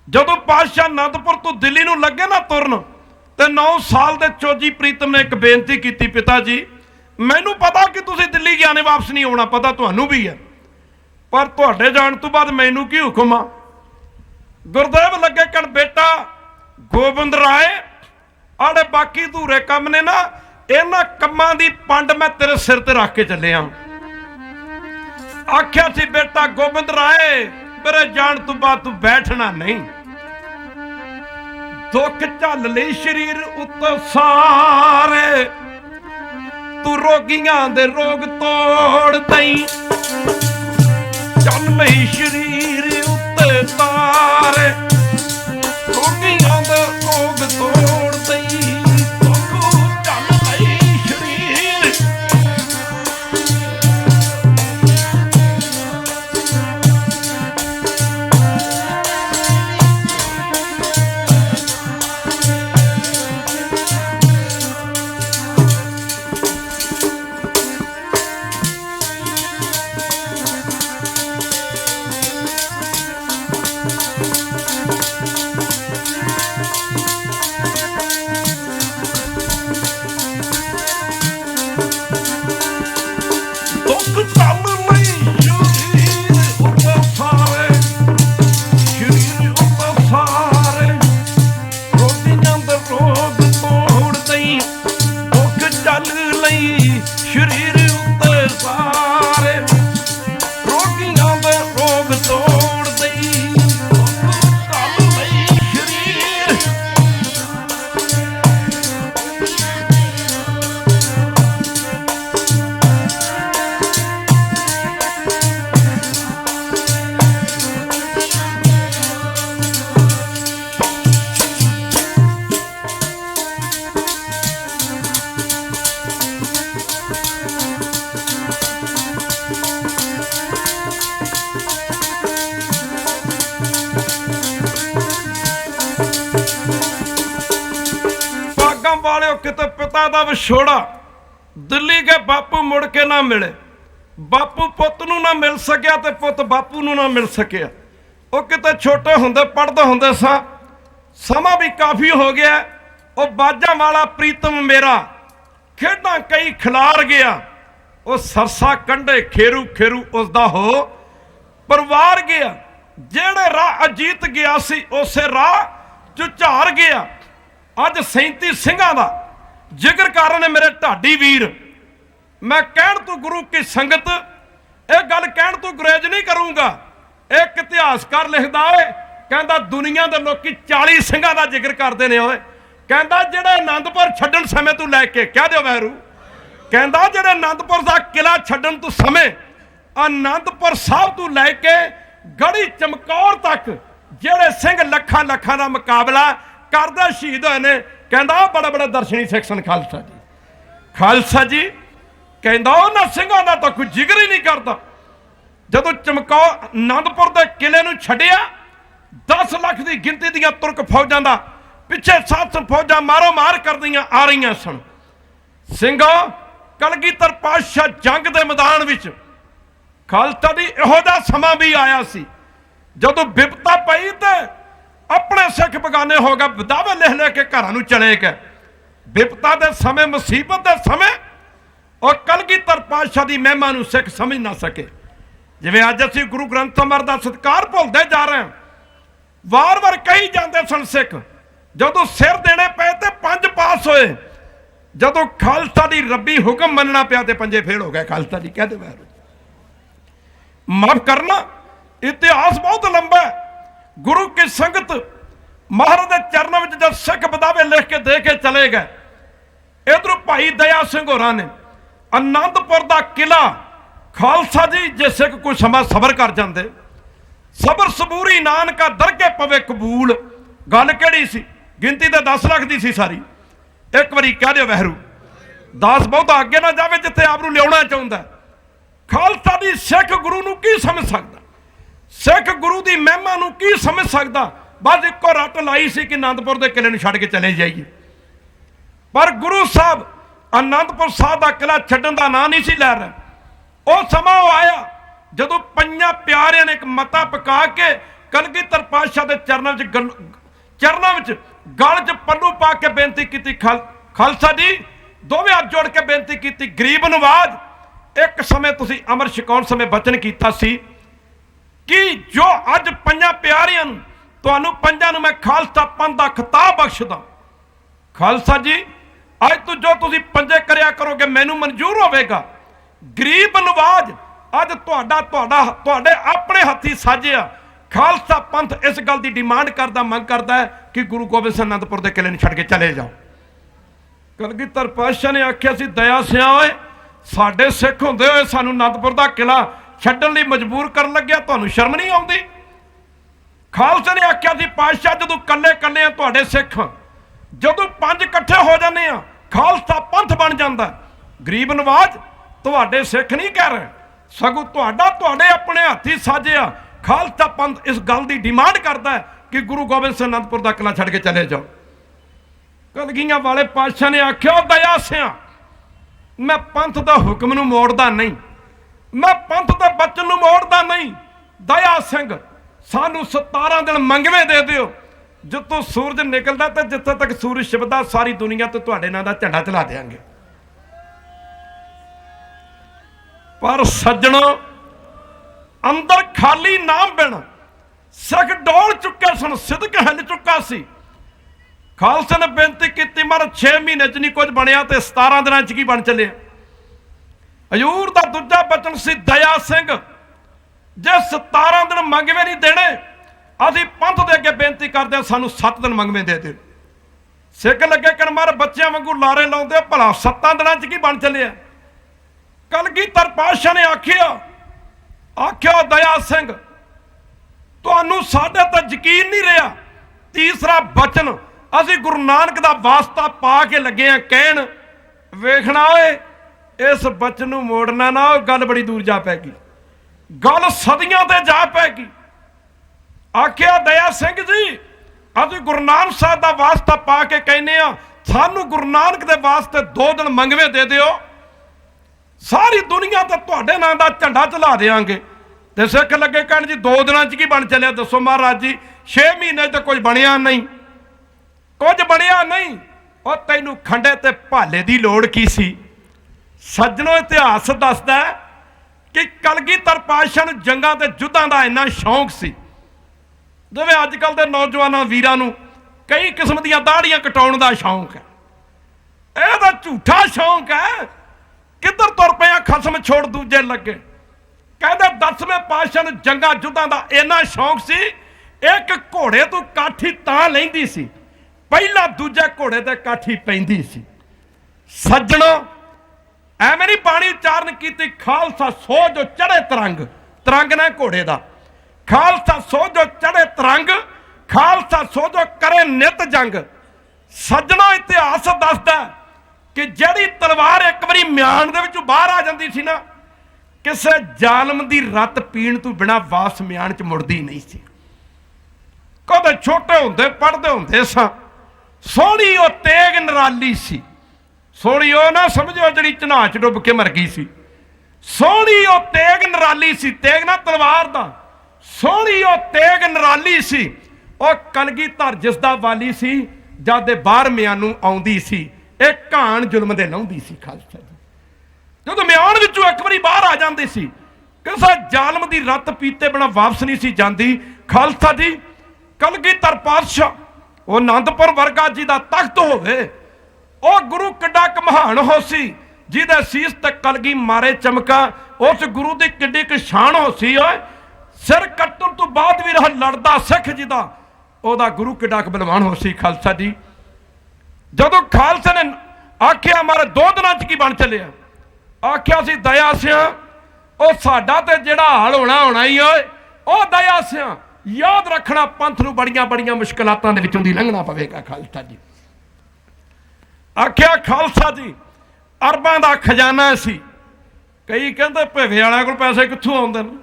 जदों पातशाह आनंदपुर तो दिल्ली नूं लगे ना तुरन, तो 9 साल के चौजी प्रीतम ने एक बेनती की, पिता जी मैनू पता कि तुसीं दिल्ली गया ने वापस नहीं आउणा, पता तुहानू भी है, पर तुहाडे जाण तो बाद मैनू की हुक्म आ। गुरदेव लगे कहण बेटा गोबिंद राय आड़े बाकी अधूरे काम ने ना, इन्हां कम्मां दी पंड मैं तेरे सिर ते रख के चलिया। आख्या सी बेटा गोबिंद राय मेरे जाण तो बाद तू बैठना नहीं। दुख झल लई शरीर उत्ते सारे, तू रोगियां दे रोग तोड़ दई। चल लई शरीर उत्ते तारे, रोगियां दे रोग तोड़ दई। चल लई शरीर वाले किते पिता दा विछोड़ा, दिल्ली के बापू मुड़ के ना मिले, बापू पुत नूं ना मिल सकिया ते पुत बापू नूं ना मिल सकिया। वो किते छोटे हुंदे पढ़दे हुंदे सा, समा भी काफ़ी हो गया। वो बाजा वाला प्रीतम मेरा खेडां कई खिलार गया। वो सरसा कंढे खेरू खेरू उसदा हो परवार गया। जेड़े राह अजीत गया सी उसे राह झुझार गया। अज 37 सिंघां दा जिगरकार ने मेरे ढाडी वीर। मैं कहण तू गुरु की संगत यह गल कहण तू गुरेज नहीं करूंगा। एक इतिहासकार लिखदा है, कहंदा दुनिया दे लोकी 40 सिंघां दा जिक्र करदे ने। होए कहंदा जेड़े आनंदपुर छड्डण समय तू लैके कह दिओ वैरू, कहंदा जेड़े आनंदपुर दा किला छड्डण तू समय आनंदपुर साहब तू लैके गड़ी चमकौर तक जेड़े सिंह लखां लखां दा मुकाबला करदा शहीद होए ने, कहंदा बड़े बड़े दर्शनी सिख सन खालसा जी। खालसा जी कहंदा उन्हां सिंघां दा तां कोई जिक्र ही नहीं करदा। जदों चमकौर आनंदपुर के किले नूं छड्डिया, 10 लाख की गिनती दीआं तुर्क फौजां दा पिछे 7 फौजां मारो मार करदियां आ रही सन। ਸਿੰਘਾਂ कलगीधर पातशाह जंग के मैदान विच खालसा दी इहो जिहा समा भी आया सी जदों विपता पई ते अपने सिख बगाने हो गए, दावे लिख लेके घरां नूं चले गए। विपता के समय, मुसीबत के समय और कलगीधर पातशाह की महिमा नूं सिख समझ ना सके। जिवें अज असीं गुरु ग्रंथ ਸਾਹਿਬ ਦਾ सत्कार भुलते जा रहे हैं। वार वार कही जाते सन सिख, जदों सिर देने पे तो 5 पास होए, जदों खालसा की रब्बी हुक्म मनना पिया तो 5 फेल हो गए। खालसा जी कहते वैर माफ करना, इतिहास बहुत लंबा है। गुरु की संगत महाराज के चरणों में जब सिख बदावे लिख के दे के चले गए, इधरों भाई दया सिंह होरां ने आनंदपुर का किला खालसा जी जे सिख कोई समा सबर कर जाते, सबर सबूरी नानका दरगे पवे कबूल। गल केड़ी सी, गिनती तो 10 लाख की सी सारी। एक बारी कह दो वहरू, दास बहुता अगे ना जाए जिथे आप लिया चाहता। खालसा दी सिख गुरु नूं की समझ सकता, सिख गुरु की महिमा नूं की समझ सकता। बस एको रट लाई सी कि आनंदपुर के किले नूं छड्ड के चले जाइए, पर गुरु साहब आनंदपुर साहब का किला छड्डण का नां नहीं सी लै रहा। वो समा आया जदों पंजां प्यारिਆਂ ने एक मता पका के कलगीधर पातशाह के चरणों गल च पल्लू पा के बेनती की, खालसा जी दोवें हाथ जोड़ के बेनती की, गरीब नवाज एक समय तुसीं अमर छकाउण समय वचन किया सी कि जो अज पंजां प्यारिਆਂ नूं तुहानूं पंजां नूं मैं खालसा पंथ दा खिताब बख्शदा। खालसा जी अज तो जो तुसीं पंजे करिया करोगे मैनूं मंजूर होवेगा। गरीब नवाज अज तुहाडे अपने हथी साजिया खालसा पंथ इस गल की डिमांड करता, मंग करता है कि गुरु गोबिंद सिंह आनंदपुर के किले छड्ड के चले जाओ। कलगीधर पातशाह ने आख्या सी दया सिया होए साडे सिख हुंदे होए सानूं आनंदपुर का किला छड्डण लई मजबूर कर लग्या, तुहानूं शर्म नहीं आउंदी? खालसा ने आख्या सी पातशाह जदों कल्ले कल्ले आ तुहाडे सिख, जदों पंज इकट्ठे हो जाने आ खालसा पंथ बन जांदा। गरीब नवाज तुहाडे सिख नहीं कह रहे, सगों तुहाडे अपने हाथी साजे आ खालसा पंथ इस गल की डिमांड करता है कि गुरु गोबिंद सिंह आनंदपुर का किला छड्ड के चले जाओ। कलगियां वाले पातशाह ने आख्या दया सिया मैं पंथ का हुक्म नूं मोड़दा नहीं, मैं पंथ के बचन नूं मोड़दा नहीं। दया सिंह सानू 17 दिन मंगवे दे दिओ, जितों सूरज निकलदा ते जिथे तक सूरज छिपदा सारी दुनिया तो तुहाडे नां दा झंडा चला देंगे। पर सज्जणों अंदर खाली नाम बिन सिख डोल चुके सन, सिदक हिल चुका सी। खालसा ने बेनती की मर 6 महीने च नहीं कुछ बनया तो 17 दिन च की बन चलिया। हजूर का दूजा बचन सी दया सिंह जे 17 दिन मंगवे नहीं देने असी पंथ दे अगे बेनती करते सानू 7 दिन मंगवे दे दे। सिख लगे कन मर बच्चों वांगू लारे लाउंदे भला 7 दिनों च की बन चलिया। कलगीधर पातशाह ने आख्या दया सिंह तुहानू साडे ते यकीन नहीं रहा। तीसरा बचन असी गुरु नानक दा वास्ता पा के लगे हैं कहन, वेखना ओए इस बचन नूं मोड़ना ना, गल बड़ी दूर जा पैगी, गल सदियां ते जा पैगी। आख्या दया सिंह जी असी गुरु नानक साहब दा वास्ता पा के कहने आ सानू गुरु नानक दे वास्ते 2 दिन मंगवे दे दिओ, सारी दुनिया तो तुहाडे नां दा झंडा चला देंगे। तो सिख लगे कहण जी 2 दिनों च की बन चलिया, दसो महाराज जी 6 महीने तो कुछ बनया नहीं, कुछ बनया नहीं। और तैनू खंडे ते भाले की लोड़ की सी? सज्जनों इतिहास दसदा है कि कलगीधर पातशाह नूं जंगां ते युद्धां दा इन्ना शौक सी, जिवें अजकल दे नौजवानों वीरां नूं कई किस्म दीयां दाड़ियां कटाउण दा शौक है। यह तां झूठा शौक है, किधर तुर पे खसम छोड़ दूजे लगे। कहते 10वें पातशाह नूं जंगां युद्धां दा इन्ना शौक सी, एक घोड़े तो काठी तां लैंदी सी, पहला दूजे घोड़े ते काठी पैंदी सी। सज्जणों एवें नहीं पानी उच्चारण की, खालसा सो जो चढ़े तरंग, तरंग ने घोड़े का, खालसा सो जो चढ़े तरंग, खालसा सो जो करे नित जंग। सज्जणों इतिहास दसदा कि जिहड़ी तलवार एक बारी म्यान दे विचों बाहर आ जाती सी ना, किसी जालम की रत पीण तो बिना वापस म्यान च मुड़दी नहीं सी। कदे छोटे हुंदे पढ़दे हुंदे सां, सोहणी वो तेग नराली सी, सोहणी वो ना समझो जिहड़ी चन्हा च डुब के मर गई सी, सोहणी वो तेग नराली सी, तेग ना तलवार दा, सोहणी वो तेग नराली सी। और कलगीधर जिसदा वाली सी जद बाहर म्यानू आउंदी सी, एक घाण जुल्म दे लाउंदी सी। खालसा जी जो म्यान विचों एक बारी बाहर आ जाती सी, किसी जालम की रत पीते बिना वापस नहीं सी जाती। खालसा जी कलगीधर पातशाह वो आनंदपुर वर्गा जी का तख्त होवे, वो गुरु किड्डा महान हो सी, जिहदे सीस ते कलगी मारे चमका, उस गुरु की किड्डी क शान हो सी। सिर कट्टण तो बाद भी रहा लड़दा सिख जी का, ओदा गुरु किड्डा बलवान हो सी। खालसा जी जदों खालसा ने आख्या मारे 2 दिनों च की बन चलिया, आख्या सी दया सिया ओ साडा ते जिहड़ा हाल होना होना ही होए, ओ दया सिया याद रखना पंथ नूं बड़ियां बड़ियां मुश्किलातां दे विचों दी लंघना पवेगा। खालसा जी आख्या खालसा जी अरबां दा खजाना सी। कई कहंदे भेवे वालियां कोल पैसे कित्थों आउंदे ने?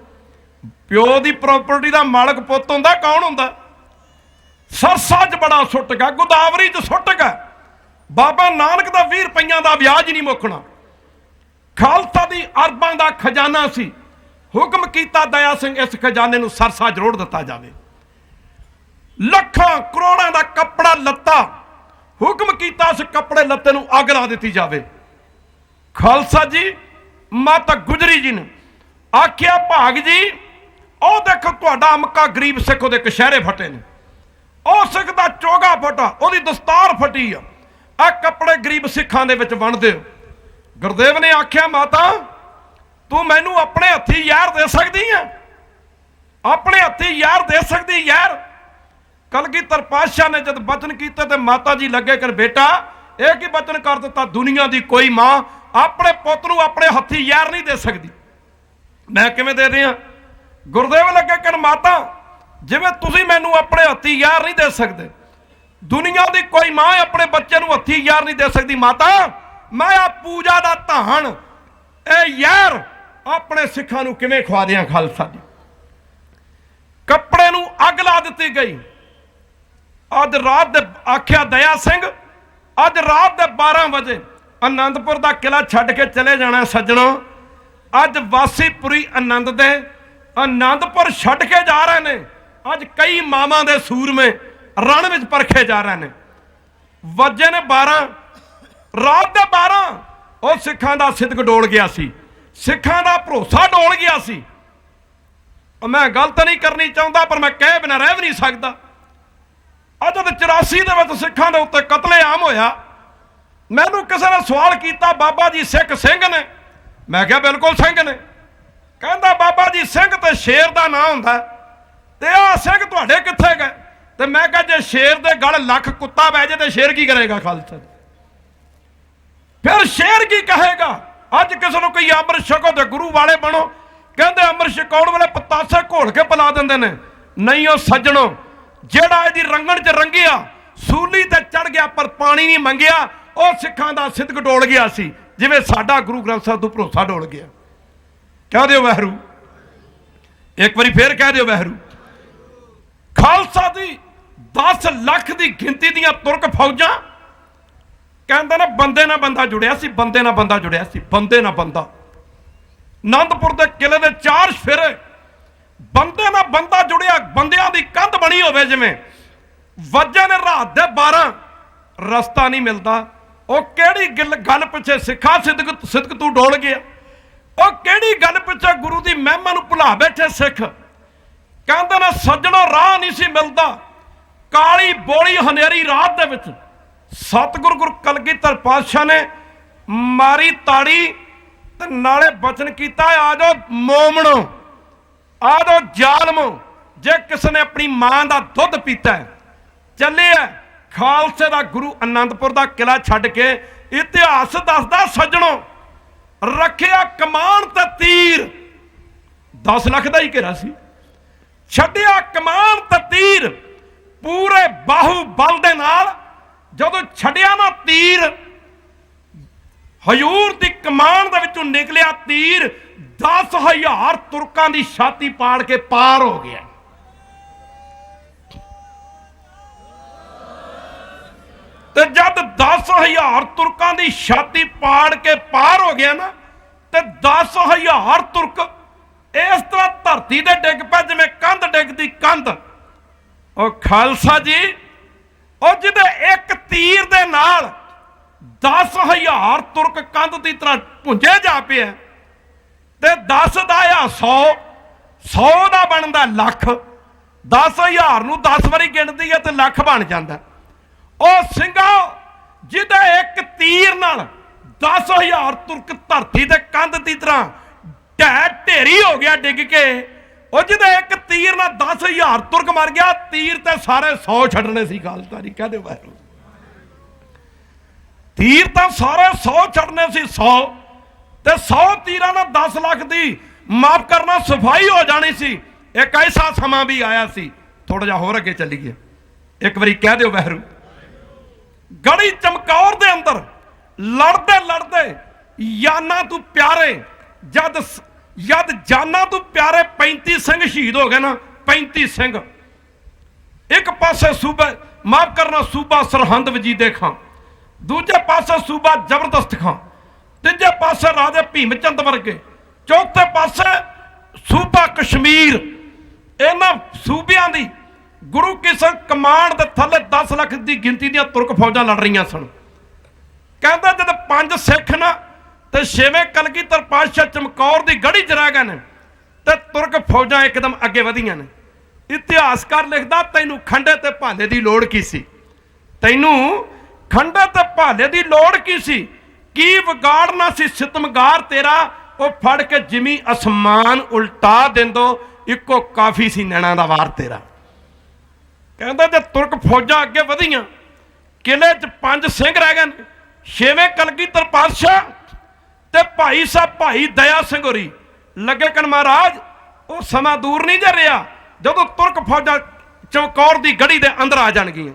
प्यो दी प्रॉपर्टी दा मालक पुੱਤ हुंदा, कौन हुंदा? सरसा च बड़ा सुट गया, गोदावरी च सुट गया। बाबा नानक दा 20 रुपइयां दा ब्याज नहीं मुकना। खालसा दी अरबां दा खजाना सी। हुक्म कीता दया सिंह इस खजाने नूं सरसा च रोड़ दिता जावे। लखां करोड़ां दा कपड़ा लत्ता, हुक्म कीता इस कपड़े लत्ते नूं अग ला दित्ती जावे। खालसा जी माता गुजरी जी ने आख्या भाग जी ਉਹ देखो ਤੁਹਾਡਾ अमका गरीब सिख ਉਹਦੇ कशहरे फटे ने, ਉਹ सिख ਦਾ ਚੋਗਾ ਫਟਾ, ਉਹਦੀ ਦਸਤਾਰ ਫਟੀ ਆ ਕੱਪੜੇ गरीब सिखां ਦੇ ਵਿੱਚ ਵੰਡ ਦਿਓ। गुरदेव ने आख्या माता तू मैनू अपने हथी यार दे सकती है? अपने हथी यार दे सकती यार? कलगीधर पातशाह ने जब बचन किए तो माता जी लगे कर बेटा यह की बचन कर दिता, दुनिया की कोई मां अपने पुत नूं अपने हथी यार नहीं दे सकती, मैं किवें दे रहा? गुरदेव लगे कर माता जिवें तुसीं मैनू अपने हथी यार नहीं दे सकते, दुनिया की कोई मां अपने बच्चे नूं हथी यार नहीं दे सकती। माता मैं आ पूजा का धान ए यार अपने सिखां नूं किवें खवा दियां? खालसा जी कपड़े नूं अग ला दित्ती गई। अज रात दे आख्या दया सिंह अज रात दे 12 बजे आनंदपुर का किला छड्ड के चले जाना सज्जणों। अज वासीपुरी आनंद दे आनंदपुर छड्ड के जा रहे हैं। अज कई मावां दे सूरमे रण विच परखे जा रहे हैं। वजे ने 12 रात दे 12 ਉਹ सिखां दा सिदक डोल गया सी, सिखां दा भरोसा डोल गया सी। मैं गलत नहीं करनी चाहता पर मैं कह बिना रह भी नहीं सकता। अज 84 दे विच सिखां दे उत्ते कतलेआम होया। मैनू किसी ने सवाल किया बाबा जी सिख सिंह ने? मैं क्या बिल्कुल सिंह ने। कहता बाबा जी सिंह तो शेर का नाम हुंदा ते आ सिंह तुहाडे कित्थे गए? ते मैं कहा जे शेर दे गल लख कुत्ता बह जाए तो शेर की करेगा? खालसा फिर शेर की कहेगा? अज किसी को कोई अमृत छको तो गुरु वाले बनो, कहते अमृत छकाउण वाले पतासे घोल के पिला देंदे ने। नहीं ओ सज्जणों जेड़ा इहदी रंगण च रंगिया सूली ते चढ़ गया पर पानी नहीं मंगिया, ਉਹ सिखां दा सिदक डोल गया सी जिवें साडा गुरु ग्रंथ साहिब तो भरोसा डोल गया। कह दिओ वाहिगुरू, एक बारी फिर कह दिओ वाहिगुरू। खालसा दी 10 लाख की गिनती दियां तुर्क फौजां, कहंदे ने बंदे ना बंदा जुड़िया सी, बंदे ना बंदा जुड़िया सी, बंदे ना बंदा। आनंदपुर के किले दे 4 फेरे बंदे ना बंदा जुड़िया, बंदियां दी कंध बनी होवे जिवें। वजे ने रात दे 12 रस्ता नहीं मिलता। ਉਹ ਕਿਹੜੀ गल पिछे सिखा सिदक तू डोल गया? ਉਹ ਕਿਹੜੀ गल पिछे गुरु की महिमा नूं भुला बैठे सिख? कहंदे ने सज्जणों राह नहीं सी मिलता। काली बोली हनेरी रात दे विच सतगुरु गुरु कलगीधर पातशाह ने मारी ताड़ी ते नाले बचन कीता आ जाओ मोमणो, आ जाओ जालमो, जे किसी ने अपनी मां का दुध पीता है चले खालसे का गुरु आनंदपुर का किला छड्ड के इतिहास दसदा सज्जणों रखिया कमान ते तीर 10 लाख का ही घेरा सी, छड्डिया कमान ते तीर पूरे बाहु बल दे नाल। जदों छड्डिया ना तीर हजूर की कमान दे विचों निकलिया तीर 10,000 तुर्कां की छाती पाड़ के पार हो गया। तो जब 10,000 तुर्कां की छाती पाड़ के पार हो गया ना तो 10,000 तुर्क इस तरह धरती से डिग पे जिवें कंध डिगदी कंध। और खालसा जी और जिदे एक तीर दे नाल 10,000 तुर्क कंध की तरह भुंजे जा पे ते 10 दा 100, 100 का बनता लख, 10,000 नूं 10 वारी गिनती है तो लख बन जाता। ਉਹ ਸਿੰਘਾ ਜਿਹਦੇ एक तीर नाल 10,000 तुर्क धरती के कंध की तरह ढह ढेरी हो गया डिग के। ਉਹ ਜਿਹਦੇ एक तीर नाल 10,000 तुर्क मर गया, तीर ते सारे 100 छड्डने सी। खालसा जी कह दे वाहिगुरू, तीर तो सारे 100 छड्डने सी, 100 ते 100 तीरां नाल 10 लाख की माफ करना सफाई हो जानी सी। एक ऐसा समा भी आया सी, थोड़ा जा होर अगे चलीए, एक बारी कह दो वैरू। गढ़ी चमकौर दे अंदर लड़दे लड़दे याना तू प्यारे, जद जाना तू प्यारे 35 सिंह शहीद हो गए ना, 35 सिंह। एक पासे सूबे माफ करना सूबा सरहंद वजीदे खां, दूजे पासे सूबा जबरदस्त खां, तीजे पासे राजे भीम चंद वर्गे, चौथे पासे सूबा कश्मीर। इन्हां सूबियां दी गुरु किशन कमांड दे थले 10 लाख की गिनती दी तुर्क फौजां लड़ रही सन। कहंदा जद 5 सिख ना ते 6वें कलगीधर पातशाह चमकौर की गढ़ी च रह गए ने ते तुर्क फौजां एकदम अगे वधियां ने। इतिहासकार लिखदा तैनू खंडे ते भाले की लोड़ की सी, तैनू खंडे ते भाले की लोड़ की सी, की विगाड़ना सी सितमगार तेरा, वो फड़ के जिमी आसमान उल्टा देंदो, इको काफी सी नैना दा वार तेरा। कहंदा जे तुर्क फौजां अगे वधियां, किले च 5 सिंह रह गए, 6वें कलगीधर पातशाह ते भाई साहब भाई दया सिंह होरी लगे कन महाराज वो समा दूर नहीं जा रहा जदों तुर्क फौजां चमकौर की गढ़ी के अंदर आ जाणगियां।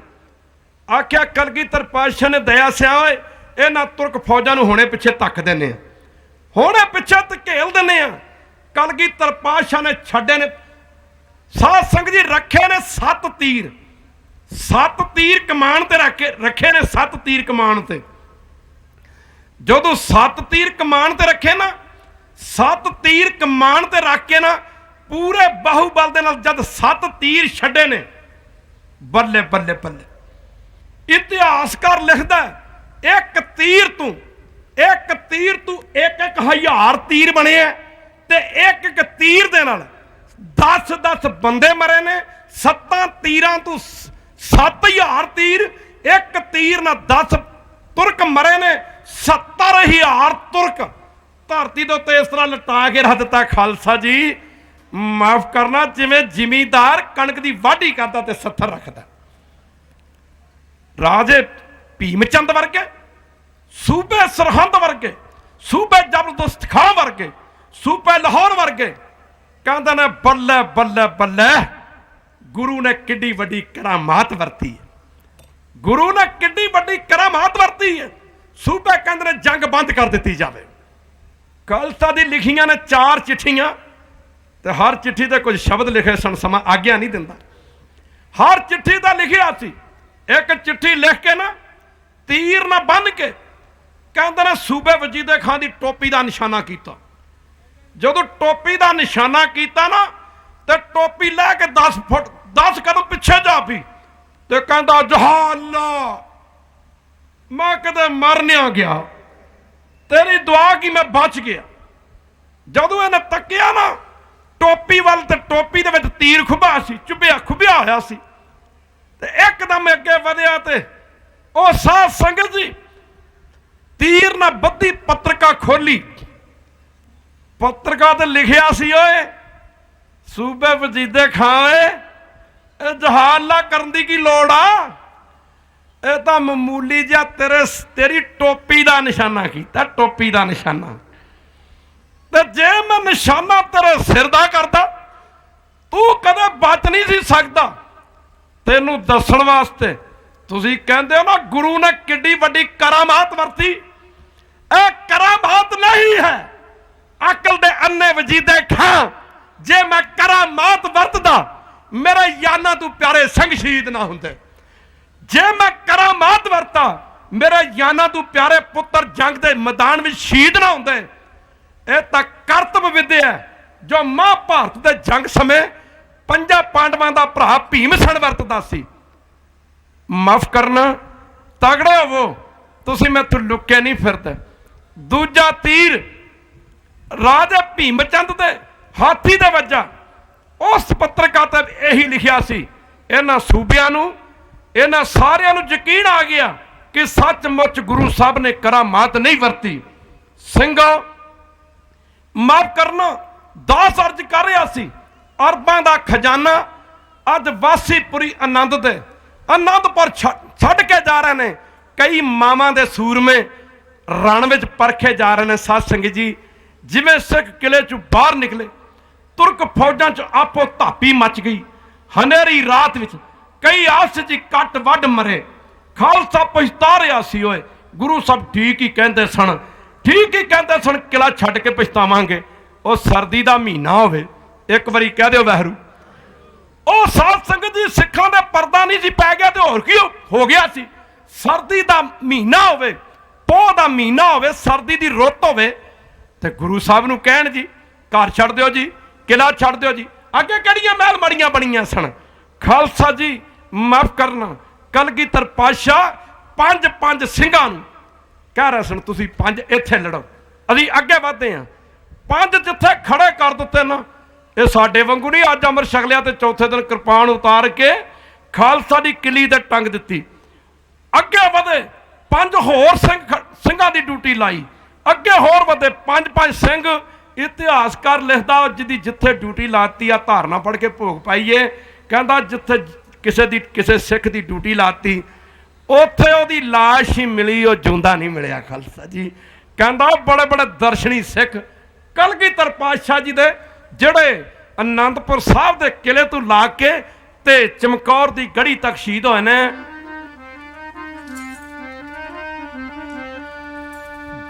आख्या कलगीधर पातशाह ने दया सिया इन्हां तुर्क फौजां नूं हुणे पिछे तक देने, हुणे पिछे धकेल देने। कलगीधर पातशाह ने छड्डे ने, साध संगत जी रखे ने 7 तीर, 7 तीर कमान ते रखे ने, 7 तीर कमान ते। जदों 7 तीर कमान ते रखे ना, 7 तीर कमान ते रख के ना पूरे बाहुबल दे नाल जद 7 तीर छड्डे ने, बल्ले बल्ले बल्ले। इतिहासकार लिखदा एक तीर तू एक 1000 तीर बने ते एक तीर दे नाल 10 बंदे मरे ने। 7 तीरां तू 7000 तीर, एक तीर ना 10 तुर्क मरे ने। 70,000 तुर्क धरती दे उत्ते इस तरह लटा के रख दिता। खालसा जी माफ करना, जिवें जिमीदार कणक की वाढी करता ते 70 रखता। राजे भीमचंद वर्गे, सूबे सरहंद वर्गे, सूबे जबरदस्त खां वर्गे, सूबे लाहौर वर्गे कहते ने बल्ले बल्ले बल्ले, गुरु ने किड्डी वड्डी करामात वरती है, गुरु ने किड्डी वड्डी करामात वरती है। सूबे कहते ने जंग बंद कर दी जाए। खालसा दी लिखियां ने 4 चिट्ठियां ते हर चिट्ठी ते कुछ शब्द लिखे सन, समा आग्ञा नहीं दिंदा। हर चिट्ठी का लिखिया सी, एक चिट्ठी लिख के ना तीर ना बन के कहते ने सूबे वजीदे खां की टोपी का निशाना किया। जदों टोपी का निशाना किया ना तो टोपी लैके 10 फुट 10 कदम पिछे जा पी तो कहता जहाला मैं कदे मर नहीं गया, तेरी दुआ की मैं बच गया। जदों इन्हें तकिया ना टोपी वाल ते टोपी दे विच तीर खुबा सी, चुभ्या खुबिया होया सी ते एकदम अगे वधिया ते ओ साध संगत जी तीर ना बद्धी पत्रिका खोली। पत्रिका ते लिखिया सी ओए सूबे वजीदे खां जहाला करन दी की लोड़ आ, ये तो मामूली जिहा तेरी टोपी का निशाना किया, टोपी का निशाना। ते जे मैं निशाना तेरे सिर दा करता तू कदे बच नहीं सी सकदा। तेनू दसण वास्ते तुसी कहंदे हो ना गुरु ने किड्डी वड्डी करामात वरती, ए करामात नहीं है अकल दे अन्ने वजीदे खां। जे मैं करामात वरतदा मेरे याना तू प्यारे सिंह शहीद ना हुंदे, जे मैं करामात वरता मेरे याना तू प्यारे पुत्र जंग के मैदान में शहीद ना होंदे। यह तो करतब विद्या जो महाभारत के जंग समय 5 पांडवां का भरा भीमसेन वरतदा सी। माफ करना तगड़े होवो तुसीं मैथों लुके नहीं फिरदे। दूजा तीर राजे भीमचंद दे हाथी दे वजा। उस पत्रिका ते यही लिखिया सी, इन्हां सूबियां नूं इन्हां सारियां नूं यकीन आ गया कि सचमुच गुरु साहब ने करामात नहीं वरती। सिंघा माफ करना दास अर्ज कर रहा सी, अरबां दा खजाना अज वासीपुरी आनंद दे आनंदपुर छड्ड के जा रहे हैं। कई मावां दे सूरमे रण विच परखे जा रहे हैं। साध संगत जी जिवें सिख किले चों बाहर निकले तुर्क फौजां च आपो धापी मच गई। हनेरी रात विच कई आपस च कट वड मरे। खालसा पछता रहा सी। ओए गुरु साहब ठीक ही कहते सन, ठीक ही कहते सन, किला छड्ड के पछतावांगे। वो सर्दी का महीना होवे, एक बारी कह दो वैहरू। ओ साध संगत जी, सिखां दे पर्दा नहीं सी पै गया तो होर की हो गया सी। सर्दी का महीना होवे, पोह का महीना होवे, सर्दी की रुत होवे ते गुरु साहब नूं कहण जी घर छड्ड दिओ जी, किला छड्ड दिओ जी। अगे किहड़ियां महल मड़ियां बणीਆਂ सन। खालसा जी माफ करना, कलगीधर पातशाह पंज पंज ਸਿੰਘਾਂ ਨੂੰ कह रहे सन, तुसीं पंज इत्थे लड़ो, असीं अगे वधदे हां। पंज जिथे खड़े कर दिते ना, ये साडे वांगू नहीं अज अमर छक लिया ते चौथे दिन किरपान उतार के खालसा की किली ते टंग दित्ती। अगे वधे पंज होर ਸਿੰਘਾਂ की ड्यूटी लाई, अगे होर वधे पंज पंज ਸਿੰਘ। इतिहासकार लिखदा जिहदी जिथे ड्यूटी लाती आ धारना पढ़ के भोग पाईए, कहता जिथे किसी सिख की ड्यूटी लाती उत्थे ओहदी लाश ही मिली, वो जिंदा नहीं मिलिया। खालसा जी कहता बड़े बड़े दर्शनी सिख कलगीधर पातशाह जी दे जिहड़े आनंदपुर साहब के किले तो ला के ते चमकौर की गढ़ी तक शहीद होए ने।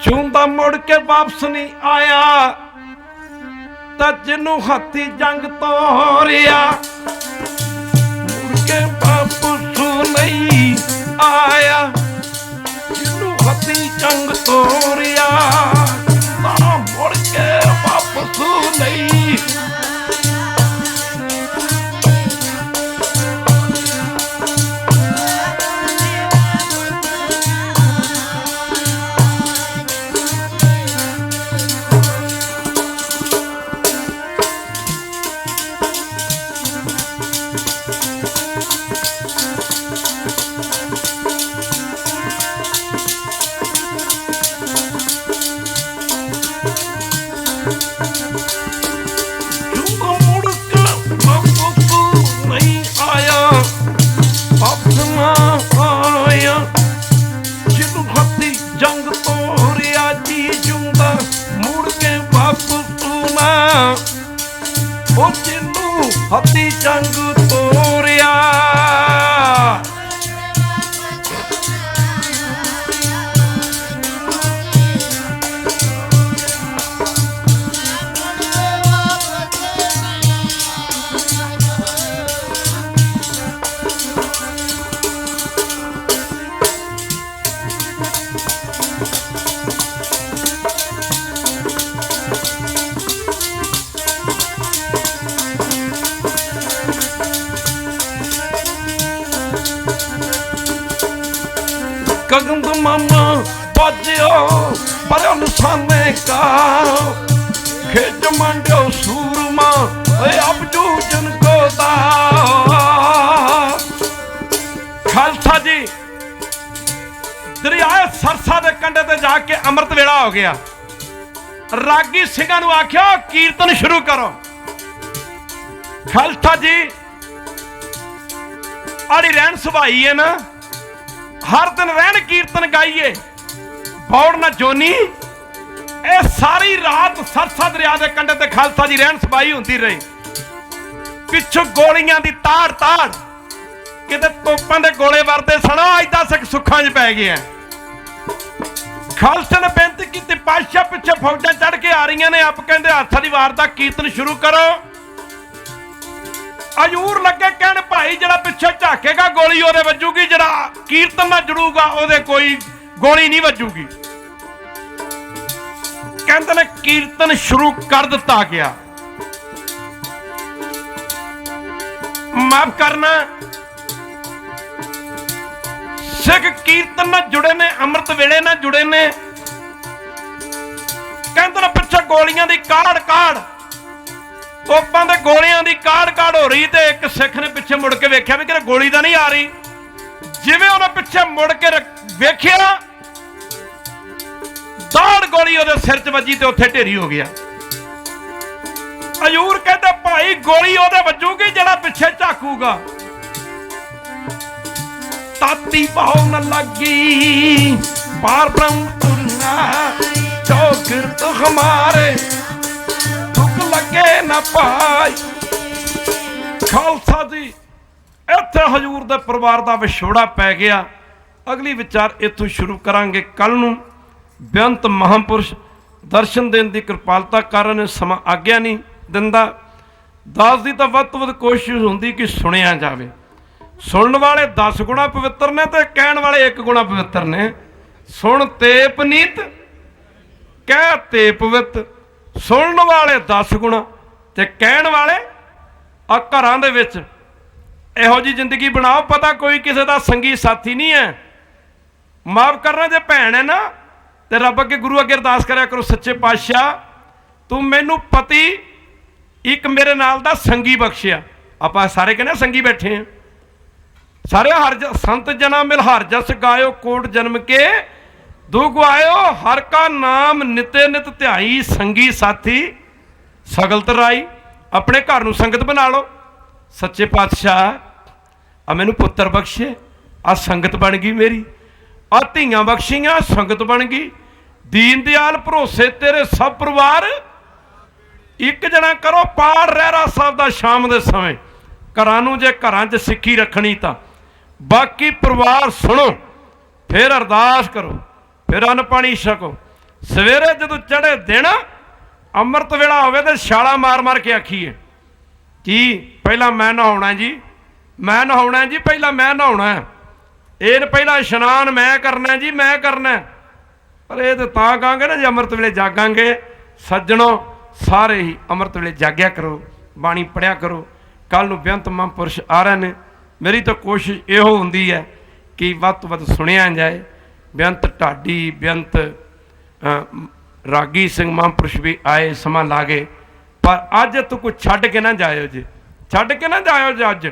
जिंदा मुड़ के वापस नहीं आया तो जिन्हों हाथी जंग तोरिया, मुड़ के वापस नहीं आया जिन्हों हाथी जंग तोरिया, मुड़ के वापस नहीं। हाथी जंग तोरिया गगन मामा बाजो पर निशाने का खेज मांडो सूरमा अब जूझन को दा। खालसा जी दरिया सरसा के कंढे ते जाके अमृत वेला हो गया। रागी ਸਿੰਘਾਂ ਨੂੰ आख्या कीर्तन शुरू करो। खालसा जी आड़ी रहन सभाई है ना, हर दिन रहन कीर्तन गाइए, बौड़ ना जोनी। ए सारी रात सरसा दरिया के कंढे ते खालसा जी रहन सभाई होंदी रही। पिछों गोलियां दी ताड़ ताड़, किते तोपां दे गोले वरदे सन, अज दा सिख सुखां च पै गया। खालसे ने बेनती की पातशाह पिछे फौजां चढ़ के आ रही ने, आप कहते हाथा दी वार दा कीर्तन शुरू करो। हजूर लगे कहन भाई जरा पिछे झाकेगा गोली ओदे वजूगी, जरा कीर्तन ना जुड़ूगा ओदे कोई गोली नहीं वजूगी। कहते ने कीर्तन शुरू कर दिता गया। माफ करना, सिख कीर्तन ना जुड़े ने, अमृत वेले ना जुड़े ने। कहते ने पिछे गोलियां दी काड़ काड़, तोपां दे गोलियां दी काड़ काड़ हो रही, ते एक सिख ने पिछे मुड़ के वेख्या भी कि गोली तो नहीं आ रही। जिवें उन्हें पिछे मुड़ के वेख्या, दाड़ गोली उहदे सिर च वजी ते उत्थे ढेरी हो गया। हजूर कहते भाई गोली उहदे वजूगी जिहड़ा पिछे झाकूगा। ताती पाओ न लगी पार ब्रह्म तुरना, चौगिरद हमारे लगे ना पाई। खालसा जी इत्थे हजूर दे परिवार दा विछोड़ा पै गया। अगली विचार इत्थों शुरू करांगे कल नूं। बेअंत महापुरुष दर्शन देने की कृपालता कारण समा आग्या नहीं दिंदा। दास की तो वध तो वध कोशिश होंदी कि सुनिया जाए। सुनने वाले 10 गुणा पवित्र ने तो कहने वाले 1 गुणा पवित्र ने। सुन ते पनीत कह ते पवित्र। सुनने वाले 10 गुणा ते कहने वाले घरां दे विच इहो जी जिंदगी बनाओ। पता कोई किसी का संगी साथी नहीं है। माफ करना जे भैन है ना तो रब अगे गुरु अगे अरदास करया करो, सच्चे पातशाह तू मैनू पति एक मेरे नाल दा संगी बख्शिया। आप सारे कहने संगी बैठे हैं सारे। हर संत जना मिल हर जस गायो कोट जन्म के दुख आयो। हर का नाम नित्य नित ध्याई संगी साथी सगल तराई। अपने घर नूं संगत बना लो। सच्चे पातशाह आ मैनू पुत्र बख्शे, आ संगत बन गई मेरी, आ धीआं बख्शियां संगत बन गई। दीन दयाल भरोसे तेरे सब परिवार एक जना करो पाठ रहरा साहब दा शाम दे समय। घरां नूं जे घरां च सिੱਖੀ रखनी तां बाकी परिवार सुनो, फिर अरदास करो, फिर अन्न पानी छको। सवेरे जदों चढ़े दिन अमृत वेला होवे ते छाला मार मार के आखीए कि पहला मैं नहाउणा जी, मैं नहाउणा जी, पहला मैं नहाउणा। ये पहला इशनान मैं करना जी, मैं करना। पर ये तो कहांगे ना जी अमृत वेले जागांगे। सज्जनों सारे ही अमृत वेले जाग्या करो, बाणी पढ़िया करो। कल नूं बेअंत महापुरुष आ रहे हैं। मेरी तो कोशिश इहो हुंदी है कि वध तो वध सुनिया जाए। बेअंत ढाडी बेअंत रागी सिंह महापुरुष भी आए, समा ला गए। पर अज तो कुछ छड्ड के ना जाओ जी, छड्ड के ना जाओ जी। अज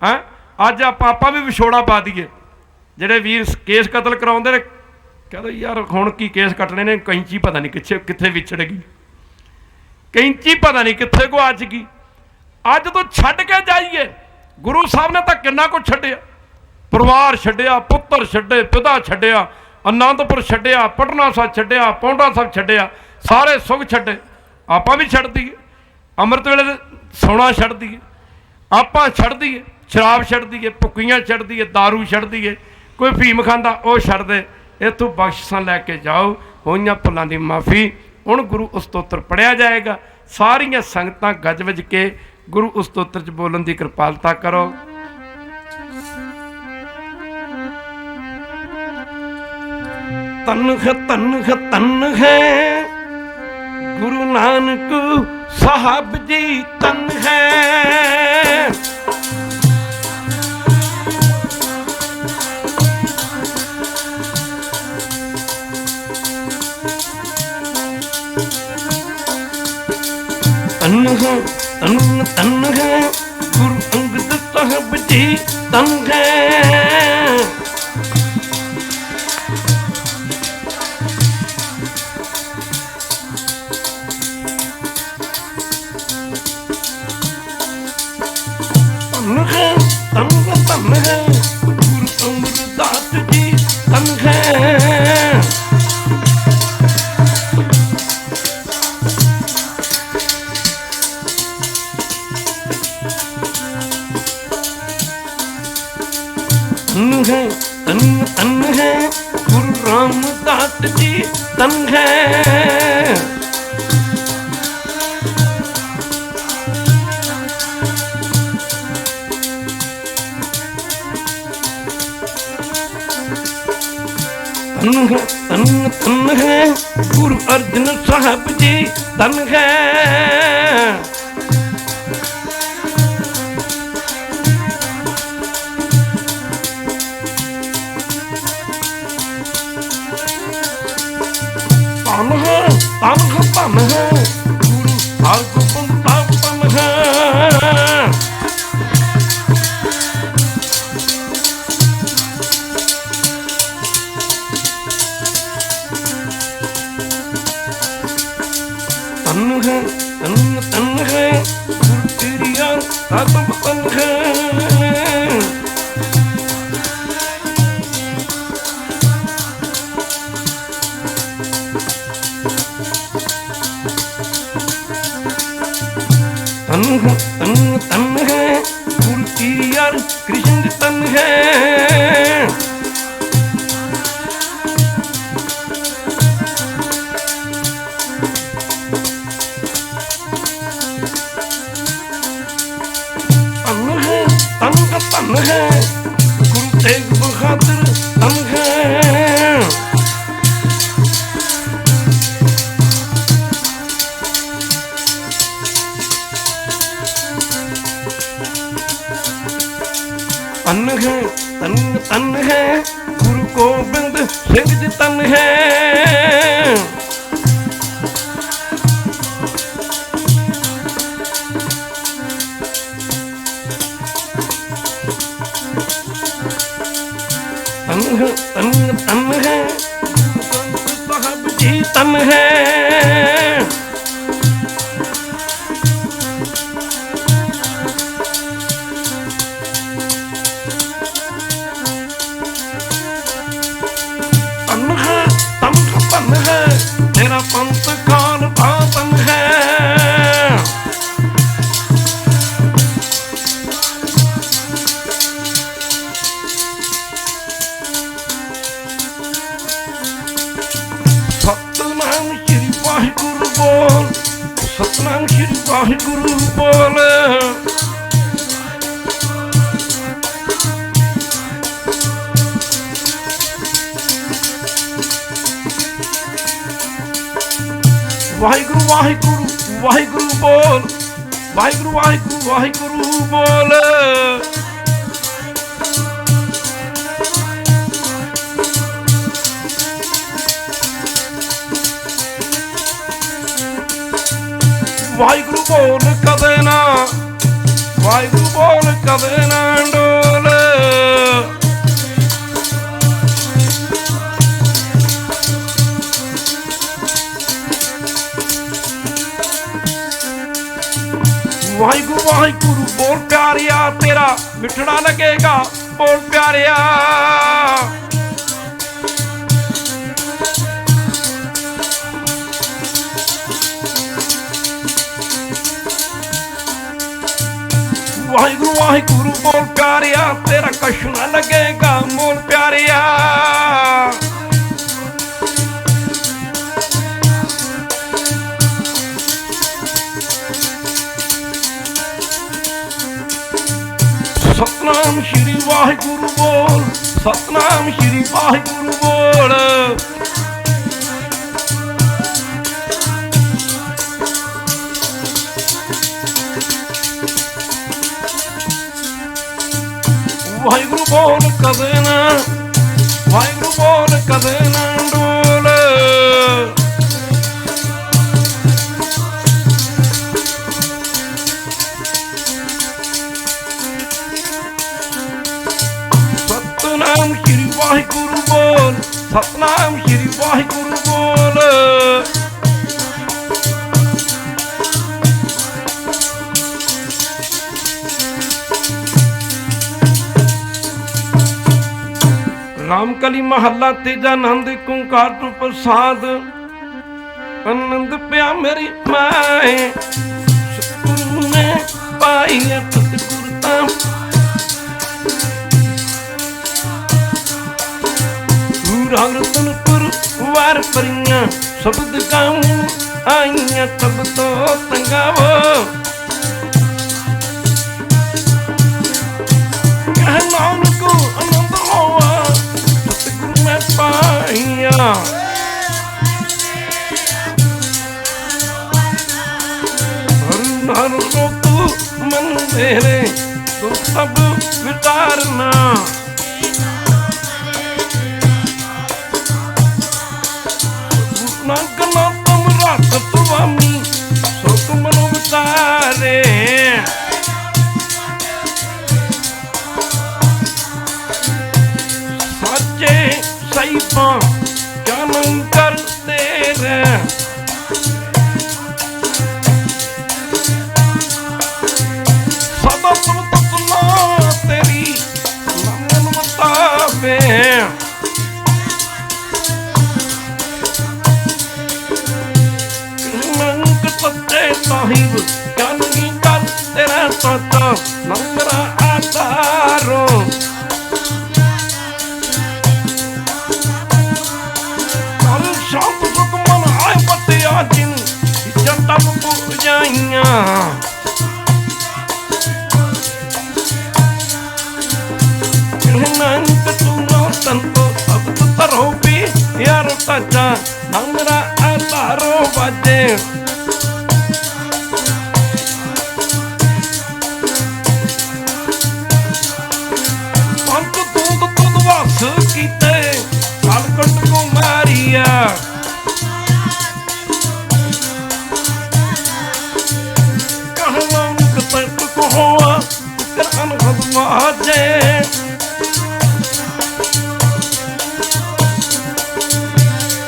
हैं अज आपा भी विछोड़ा पा दीए। ਜਿਹੜੇ ਵੀਰ केस कतल कराउंदे ने कहते यार हुण की केस कटने ने, कैंची पता नहीं कित्थे विछड़ गई, कैंची पता नहीं कित्थे गुआच गई। अज तो छड्ड के जाइए। गुरु साहब ने तो किन्ना कुछ छड्डिया, परिवार छड्डिया, पुत्र छड्डे, पिता छड्डिया, आनंदपुर छड्डिया, पटना साहब छड्डिया, पौंडा साहब छड्डिया, सारे सुख छड्डे। आपां भी छड्ड दईए, अमृत वेले सौना छड्ड दईए, आपां छड्ड दईए, शराब छड्ड दईए, भुक्कियां छड्ड दईए, दारू छड्ड दईए। कोई भीम खांदा वो छड्ड दे। इत्थों बख्शिशां लैके जाओ, होईयां भुल्लां दी माफ़ी। हुण गुरु उस्तोत्र पढ़िया जाएगा। सारियां संगतां गज वज के गुरु उस्तोत्र च बोलन की कृपालता करो। तन है गुरु नानक साहब जी तन है। तन है गुरु अंगद साहब जी तन है। तन है गुरु अमरदास जी तन है। तन है गुरु रामदास जी तन है। तन है गुरु अर्जन साहब जी तन है। तन है गुरु हरगोबिंद तन है। तन है गुरु तेरी आत्म तन है। तन तन तन है गुरु की यार कृष्ण तन है। तन है तन का तन है गुरु तेग बहादुर तन है। तन है तन तन है गुरु गोबिंद सिंह जी तन है। तन है तन तन है साहब जी तन है। तेरा पंथ काल पावन है। सतनाम श्री वाहिगुरु बोल, सतनाम श्री वाहिगुरु बोल। वाहिगुरु वाहिगुरु वाहिगुरु बोल, वाहिगुरु वाहिगुरु वाहिगुरु बोल। वाहिगुरु बोल कदे ना, वाहिगुरु बोल कदे ना डोल। वाहिगुरु वाहिगुरु बोल प्यारिया, तेरा मिठड़ा लगेगा बोल प्यारिया। वाहिगुरु वाहिगुरु बोल प्यारिया, तेरा कछु ना लगेगा बोल प्यारिया। सतनाम श्री वाहिगुरु बोल, सतनाम श्री वाहिगुरु बोल। वाहिगुरु बोल कदे ना, वाहिगुरु बोल कदे ना डोल। सतनाम श्री वाहिगुरु बोल, सतनाम श्री वाहिगुरु बोल। रामकली महला तेजा नंद कुंकार तू प्रसाद। आनंद पिया मेरी माए सतगुरु ने पाई सतगुरता। रतनपुर वार परियां शब्द गाऊं आईयां तब तो तंगावो। कह नानक आनंद होवा सतगुरु में पाइया। हर को तू मन मेरे तू सब विचारना। नागना तुम रात स्वामी सुख मनो विचारे। साचे सही पा क्या मन करते रे। सदा तुम तत्ना तेरी मन बतावे। साहिब ज्ञानी कर चाचा नंगरा आधारो कल शांत सुख मन आए बतिया जिन जटा पूजाइया नानक तू नो संतो सब तरो भी यार चाचा नंगरा आधारो बाजे कीते कालकंठ को मारिया कहलंक तट को हुआ करन खदमाजे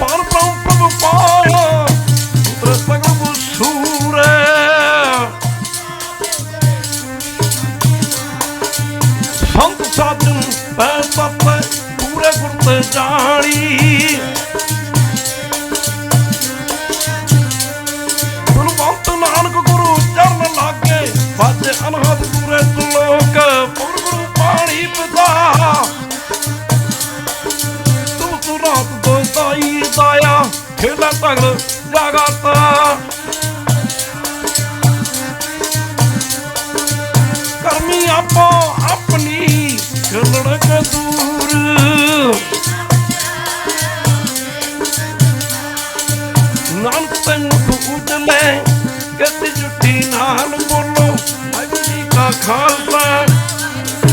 पर प्रभु पाया पुत्र सगल सूरे संत साधन पैसा पूरे गुरते जानी गुरवंत नानक गुरु चरण लागे बाजे अनहद पूरे लोक पुर गुरु पानी पिता तू रात दो दाई दाया खेला तगड़ जागाता करमी आपो अपनी लड़क दूर नानक तेन उजले गति जुटी नाल बोलो वाहिगुरू जी का खालसा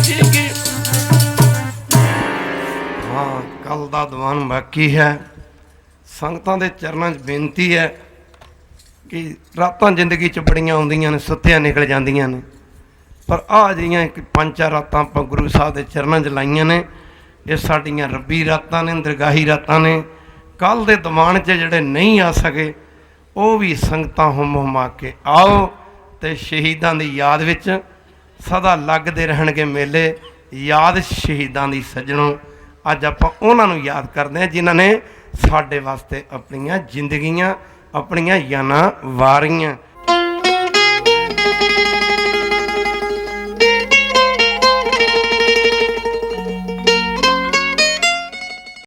जी की। हाँ कल दा दीवान बाकी है संगतां दे चरनां 'च बेनती है कि रातां जिंदगी 'च बड़ियां आउंदियां ने सुत्तियां निकल जांदियां ने पर आ जिहियां पंज चार रातां आपां गुरु साहब के चरणों च लाइयां ने ये साडियां रब्बी रातां ने दरगाही रातां ने कल दे दीवान च जिहड़े नहीं आ सके वो भी संगतां हुम हुमा के आओ ते शहीदां दी याद विच सदा लगदे रहणगे मेले याद शहीदां दी सजणों अज आपां उन्हां नूं याद करदे हां जिन्हां ने साडे वास्ते अपणियां जिंदगियां अपणियां जानां वारियां।